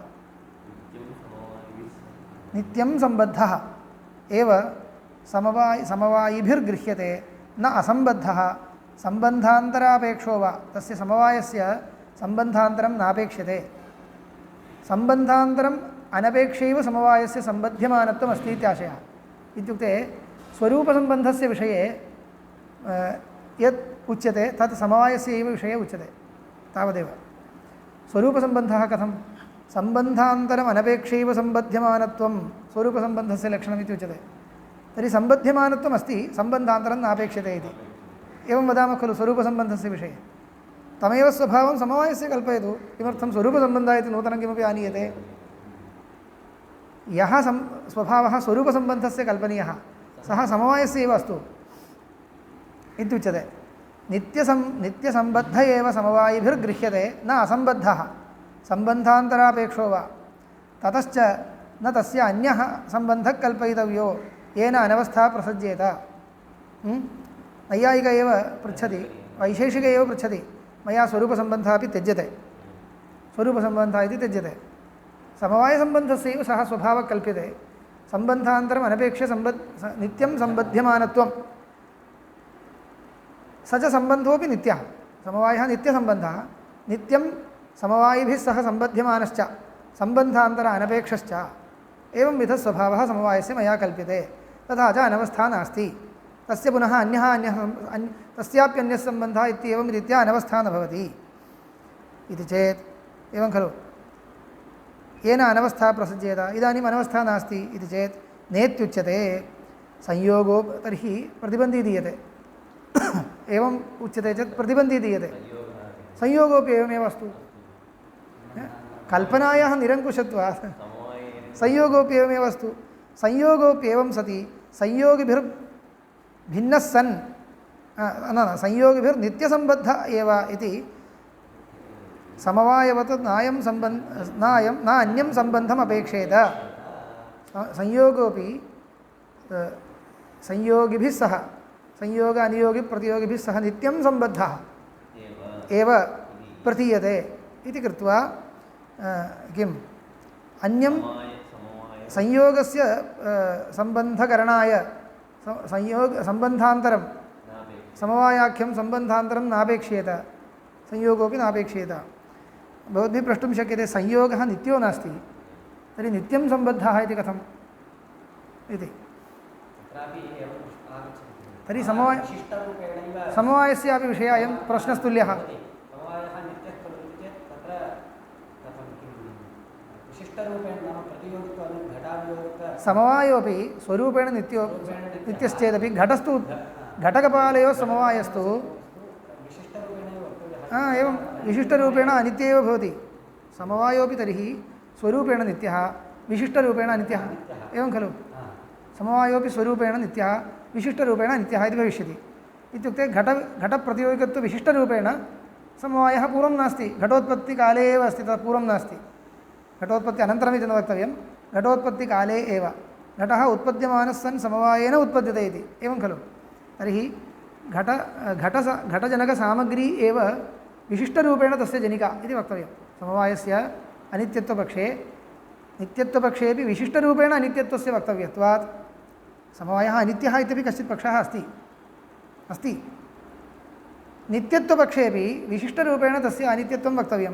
नित्यं सम्बद्धः एव समवायिभिर्गृह्यते, न असम्बद्धः सम्बन्धान्तरापेक्षो वा? तस्य समवायस्य सम्बन्धान्तरं नापेक्ष्यते। सम्बन्धान्तरम् अनपेक्षैव समवायस्य सम्बध्यमानत्वम् अस्ति इत्याशयः। इत्युक्ते स्वरूपसम्बन्धस्य विषये यत् उच्यते तत् समवायस्य एव विषये उच्यते, तावदेव। स्वरूपसम्बन्धः कथं? सम्बन्धान्तरम् अनपेक्षैव सम्बध्यमानत्वं स्वरूपसम्बन्धस्य लक्षणमिति उच्यते। तर्हि सम्बध्यमानत्वम् अस्ति, सम्बन्धान्तरं नापेक्षते इति एवं वदामः खलु स्वरूपसम्बन्धस्य विषये। तमेव स्वभावं समवायस्य कल्पयतु। किमर्थं स्वरूपसम्बन्धः इति नूतनं किमपि आनीयते? यः स्वभावः स्वरूपसम्बन्धस्य कल्पनीयः सः समवायस्य एव अस्तु इत्युच्यते। नित्यसम्बद्ध एव समवायिभिर्गृह्यते, न असम्बद्धः सम्बन्धान्तरापेक्षो वा? ततश्च न तस्य अन्यः सम्बन्धः कल्पयितव्यो येन अनवस्था प्रसज्येत। नैयायिक एव पृच्छति, वैशेषिक एव पृच्छति, मया स्वरूपसम्बन्धः अपि त्यज्यते, स्वरूपसम्बन्धः इति त्यज्यते। समवायसम्बन्धस्यैव सः स्वभावः कल्प्यते। सम्बन्धान्तरम् अनपेक्ष्य नित्यं सम्बध्यमानत्वं, स च सम्बन्धोऽपि नित्यः। समवायः नित्यसम्बन्धः, नित्यं समवायिभिः सह सम्बध्यमानश्च, सम्बन्धान्तर अनपेक्षश्च। एवंविधः स्वभावः समवायस्य मया कल्प्यते। तथा च अनवस्था नास्ति। तस्य पुनः तस्याप्यन्यः सम्बन्धः इत्येवं रीत्या अनवस्था न भवति इति चेत् एवं खलु। येन अनवस्था प्रसज्येत। इदानीम् अनवस्था नास्ति इति चेत् नेत्युच्यते। संयोगो तर्हि प्रतिबन्धी दीयते। एवम् उच्यते चेत् प्रतिबन्धी दीयते। संयोगोऽपि एवमेव अस्तु। कल्पनायाः निरङ्कुशत्वात् संयोगोऽपि एवमेव अस्तु। संयोगोऽप्येवं सति संयोगिभिर्भिन्नः सन् न संयोगिभिर्नित्यसम्बद्ध एव इति समवायवत् न अन्यं सम्बन्धम् अपेक्षेत। संयोगोऽपि संयोगिभिः सह संयोग अनियोगि प्रतियोगिभिः सह नित्यं सम्बद्धः एव प्रतीयते इति कृत्वा किम् अन्यं संयोगस्य सम्बन्धकरणाय सम्बन्धान्तरं समवायाख्यं सम्बन्धान्तरं नापेक्ष्येत। संयोगोऽपि नापेक्ष्येत। भवद्भिः प्रष्टुं शक्यते संयोगः नित्यो नास्ति, तर्हि नित्यं सम्बद्धः इति कथम् इति। तर्हि समवायस्यापि विषयः अयं प्रश्नस्तुल्यः। समवायोपि स्वरूपेण नित्यश्चेदपि घटस्तु घटकपालयोः समवायस्तु एवं विशिष्टरूपेण अनित्य एव भवति। समवायोपि तर्हि स्वरूपेण नित्यः विशिष्टरूपेण अनित्यः एवं खलु। समवायोपि स्वरूपेण नित्यः विशिष्टरूपेण नित्यः इति भविष्यति। इत्युक्ते घटप्रतियोगिकत्वविशिष्टरूपेण समवायः पूर्वं नास्ति, घटोत्पत्तिकाले एव अस्ति, तत् पूर्वं नास्ति। घटोत्पत्ति अनन्तरमिति न वक्तव्यं, घटोत्पत्तिकाले एव घटः उत्पद्यमानः सन् समवायेन उत्पद्यते इति, एवं खलु। तर्हि घटजनकसामग्री एव विशिष्टरूपेण तस्य जनिका इति वक्तव्यं। समवायस्य अनित्यत्वपक्षे नित्यत्वपक्षेपि विशिष्टरूपेण अनित्यत्वस्य वक्तव्यत्वात् समवायः अनित्यः इत्यपि कश्चित् पक्षः अस्ति नित्यत्वपक्षेपि विशिष्टरूपेण तस्य अनित्यत्वं वक्तव्यं।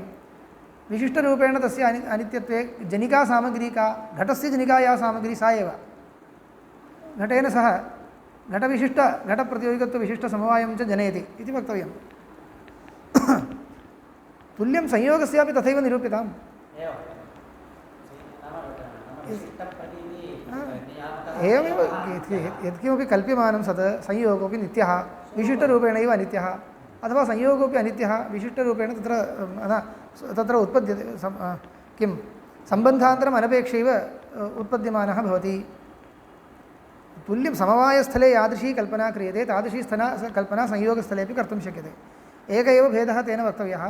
विशिष्टरूपेण तस्य अनित्यत्वे जनिका सामग्री का, घटस्य जनिका या सामग्री सा एव घटेन सह घटप्रतियोगिकत्वविशिष्टसमवायं च जनयति इति वक्तव्यं। तुल्यं संयोगस्यापि तथैव निरूप्यताम्। एवमेव यत्किमपि कल्प्यमानं सत् संयोगोऽपि नित्यः विशिष्टरूपेणैव अनित्यः, अथवा संयोगोऽपि अनित्यः विशिष्टरूपेण तत्र उत्पद्यते, किं सम्बन्धान्तरम् अनपेक्षैव उत्पद्यमानः भवति। तुल्यं समवायस्थले यादृशी कल्पना क्रियते तादृशी कल्पना संयोगस्थलेपि कर्तुं शक्यते। एक एव भेदः तेन वक्तव्यः,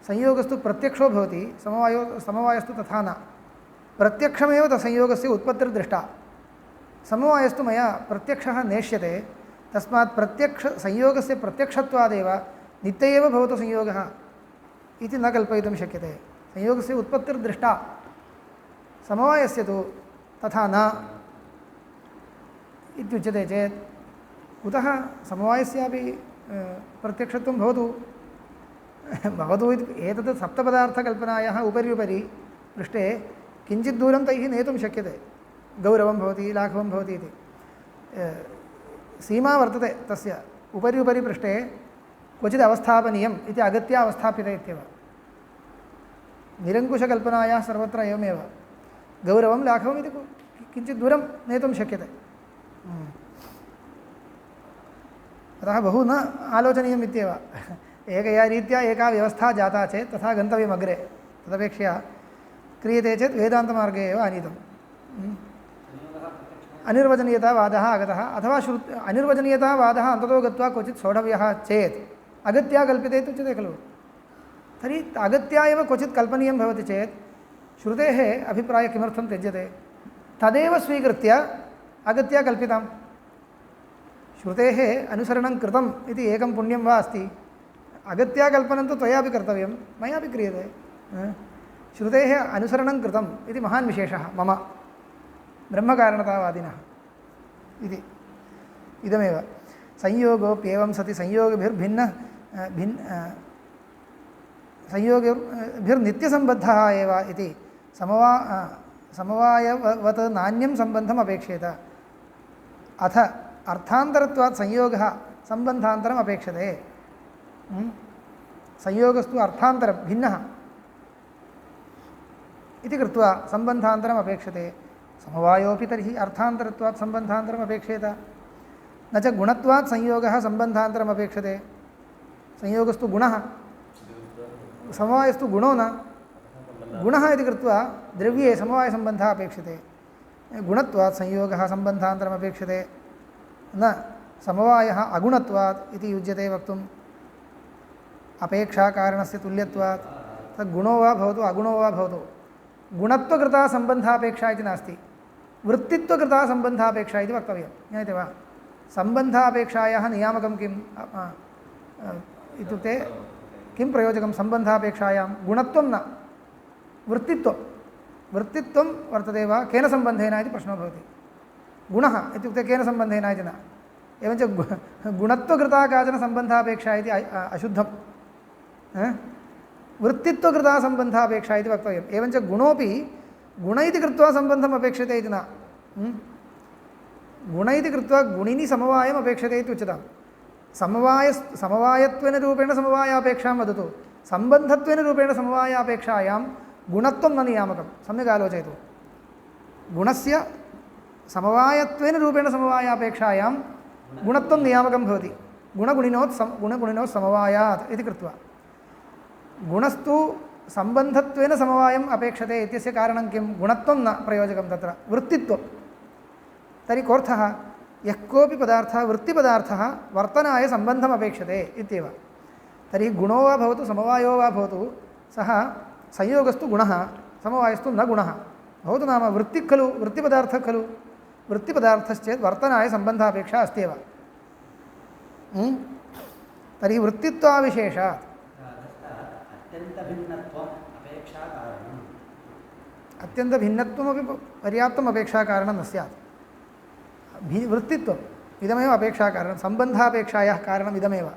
संयोगस्तु प्रत्यक्षो भवति, समवायस्तु तथा न। प्रत्यक्षमेव संयोगस्य उत्पत्तिर्दृष्टा, समवायस्तु मया प्रत्यक्षः नेष्यते, तस्मात् संयोगस्य प्रत्यक्षत्वादेव नित्य एव भवतु संयोगः इति न कल्पयितुं शक्यते। संयोगस्य उत्पत्तिर्दृष्टा, समवायस्य तु तथा न इत्युच्यते चेत् कुतः समवायस्यापि प्रत्यक्षत्वं भवतु इति एतत् सप्तपदार्थकल्पनायाः उपरि पृष्ठे किञ्चित् दूरं तैः नेतुं शक्यते। गौरवं भवति, लाघवं भवति इति सीमा वर्तते तस्य। उपरि पृष्ठे क्वचित् अवस्थापनीयम् इति अगत्य अवस्थाप्यते इत्येव। निरङ्कुशकल्पनायाः सर्वत्र एवमेव गौरवं लाघवम् इति किञ्चित् दूरं नेतुं शक्यते। अतः बहु न आलोचनीयम् इत्येव। एकया रीत्या एका व्यवस्था जाता चेत् तथा गन्तव्यम् अग्रे, तदपेक्षया क्रियते चेत् वेदान्तमार्गे एव आनीतम्। अनिर्वचनीयतावादः आगतः, अथवा अनिर्वचनीयतावादः अन्ततो गत्वा क्वचित् सोढव्यः चेत् अगत्या कल्प्यते इत्युच्यते खलु। तर्हि अगत्या एव क्वचित् कल्पनीयं भवति चेत् श्रुतेः अभिप्रायः किमर्थं त्यज्यते? तदेव स्वीकृत्य अगत्या कल्पिताम्। श्रुतेः अनुसरणं कृतम् इति एकं पुण्यं वा अस्ति। अगत्या कल्पनं तु त्वयापि कर्तव्यं, मयापि क्रियते। श्रुतेः अनुसरणं कृतम् इति महान् विशेषः मम ब्रह्मकारणतावादिनः इति। इदमेव संयोगोऽप्येवं सति संयोगभिर्नित्यसम्बद्धः एव इति समवायवत् नान्यं सम्बन्धम् अपेक्षेत। अथ अर्थान्तरत्वात् संयोगः सम्बन्धान्तरम् अपेक्षते। संयोगस्तु अर्थान्तरं भिन्नः इति कृत्वा सम्बन्धान्तरम् अपेक्षते। समवायोऽपि तर्हि अर्थान्तरत्वात् सम्बन्धान्तरम् अपेक्षेत। न च गुणत्वात् संयोगः सम्बन्धान्तरम् अपेक्षते। संयोगस्तु गुणः, समवायस्तु गुणो न। गुणः इति कृत्वा द्रव्ये समवायसम्बन्धः अपेक्षते। गुणत्वात् संयोगः सम्बन्धान्तरम् अपेक्षते, न समवायः अगुणत्वात् इति युज्यते वक्तुम्। अपेक्षाकारणस्य तुल्यत्वात् तद्गुणो वा भवतु अगुणो वा भवतु, गुणत्वकृता सम्बन्धापेक्षा इति नास्ति, वृत्तित्वकृता सम्बन्धापेक्षा इति वक्तव्यं। ज्ञायते वा? सम्बन्धापेक्षायाः नियामकं किम् इत्युक्ते किं प्रयोजकं सम्बन्धापेक्षायां? गुणत्वं न, वृत्तित्वं। वृत्तित्वं वर्तते वा केन सम्बन्धेन इति प्रश्नो भवति। गुणः इत्युक्ते केन सम्बन्धेन इति न। एवञ्च गुणत्वकृता काचन सम्बन्धापेक्षा इति अशुद्धं। वृत्तित्वकृता सम्बन्धापेक्षा इति वक्तव्यम्। एवञ्च गुणोऽपि गुण इति कृत्वा सम्बन्धम् अपेक्षते इति न। गुण इति कृत्वा गुणिनि समवायम् अपेक्षते इति उच्यताम्। समवायत्वेन रूपेण समवायापेक्षां वदतु, सम्बन्धत्वेन रूपेण समवायापेक्षायां गुणत्वं न नियामकं। सम्यक् आलोचयतु। गुणस्य समवायत्वेन रूपेण समवायापेक्षायां गुणत्वं नियामकं भवति। गुणगुणिनोः समवायात् इति कृत्वा गुणस्तु सम्बन्धत्वेन समवायम् अपेक्षते इत्यस्य कारणं किं? गुणत्वं न प्रयोजकं, तत्र वृत्तित्वं। तर्हि कोऽर्थः? यः कोऽपि पदार्थः वृत्तिपदार्थः वर्तनाय सम्बन्धम् अपेक्षते इत्येव। तर्हि गुणो वा भवतु समवायो वा भवतु सः संयोगस्तु गुणः समवायस्तु न गुणः भवतु नाम वृत्तिः खलु वृत्तिपदार्थः खलु वृत्तिपदार्थश्चेत् वर्तनाय सम्बन्धापेक्षा अस्त्येव। तर्हि वृत्तित्वाविशेषात् अत्यन्तभिन्नत्वमपि पर्याप्तम् अपेक्षाकारणं न स्यात्। वृत्तित्वम् इदमेव अपेक्षाकारणं सम्बन्धापेक्षायाः कारणम् इदमेव।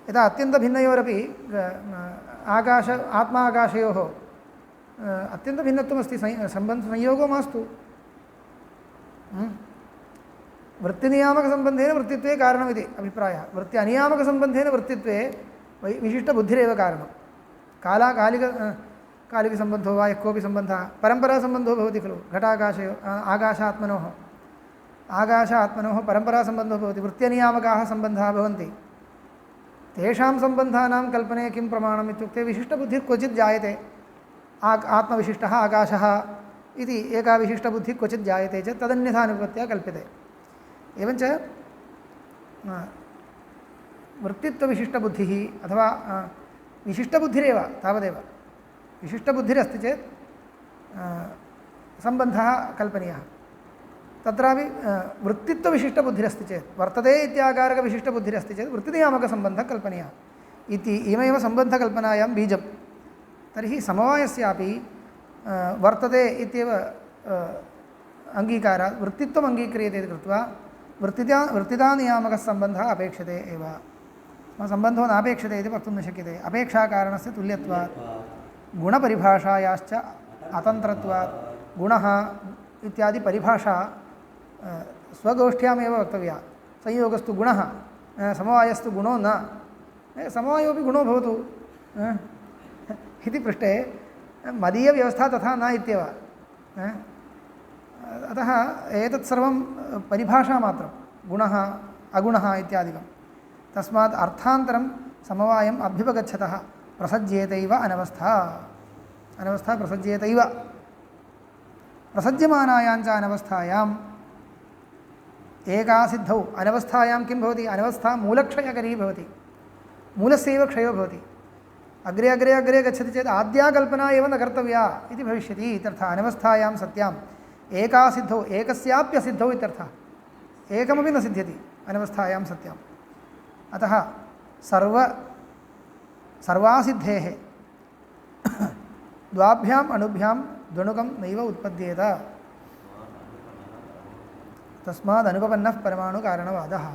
यदा अत्यन्तभिन्नयोरपि आत्मा आकाशयोः अत्यन्तभिन्नत्वमस्ति संयोगो मास्तु। वृत्तिनियामकसम्बन्धेन वृत्तित्वे कारणमिति अभिप्रायः। वृत्ति अनियामकसम्बन्धेन वृत्तित्वे विशिष्टबुद्धिरेव कारणं। कालिकसम्बन्धो वा यः कोऽपि सम्बन्धः परम्परासम्बन्धो भवति खलु। घटाकाशयो आकाशात्मनोः परम्परासम्बन्धो भवति। वृत्त्यनियामकाः सम्बन्धाः भवन्ति। तेषां सम्बन्धानां कल्पने किं प्रमाणम् इत्युक्ते विशिष्टबुद्धिः क्वचित् जायते। आत्मविशिष्टः आकाशः इति एका विशिष्टबुद्धिः क्वचित् जायते चेत् तदन्यथानुपत्या कल्प्यते। एवञ्च वृत्तित्वविशिष्टबुद्धिः अथवा विशिष्टबुद्धिरेव तावदेव। विशिष्टबुद्धिरस्ति चेत् सम्बन्धः कल्पनीयः। तत्रापि वृत्तित्वविशिष्टबुद्धिरस्ति चेत् वर्तते इत्याकारकविशिष्टबुद्धिरस्ति चेत् वृत्तिनियामकसम्बन्धः कल्पनीयः इति इमेव सम्बन्धकल्पनायां बीजं। तर्हि समवायस्यापि वर्तते इत्येव अङ्गीकारात् वृत्तित्वम् अङ्गीक्रियते इति कृत्वा वृत्तितानियामकः सम्बन्धः अपेक्षते एव। सम्बन्धो नापेक्षते इति वक्तुं न शक्यते। अपेक्षाकारणस्य तुल्यत्वात् गुणपरिभाषायाश्च अतन्त्रत्वात् गुणः इत्यादि परिभाषा स्वगोष्ठ्यामेव वक्तव्या। संयोगस्तु गुणः समवायस्तु गुणो न समवायोपि गुणो भवतु इति पृष्टे मदीयव्यवस्था तथा न इत्येव। अतः एतत् सर्वं परिभाषामात्रं गुणः अगुणः इत्यादिकं। तस्मात् अर्थान्तरं समवायम् अभ्युपगच्छतः प्रसज्येतैव अनवस्था प्रसज्येतैव। प्रसज्यमानायाञ्च अनवस्थायाम् एका सिद्धौ अनवस्थायां किं भवति अनवस्था मूलक्षयकरी भवति। मूलस्यैव क्षयो भवति। अग्रे अग्रे अग्रे गच्छति चेत् आद्या कल्पना एव न कर्तव्या इति भविष्यति इत्यर्थः। अनवस्थायां सत्याम् एका सिद्धौ एकस्याप्यसिद्धौ इत्यर्थः। एकमपि न सिद्ध्यति अनवस्थायां सत्याम्। अतः सर्वासिद्धेः द्वाभ्याम् अणुभ्यां द्वणुकं नैव उत्पद्येत। तस्मादनुपपन्नः परमाणुकारणवादः।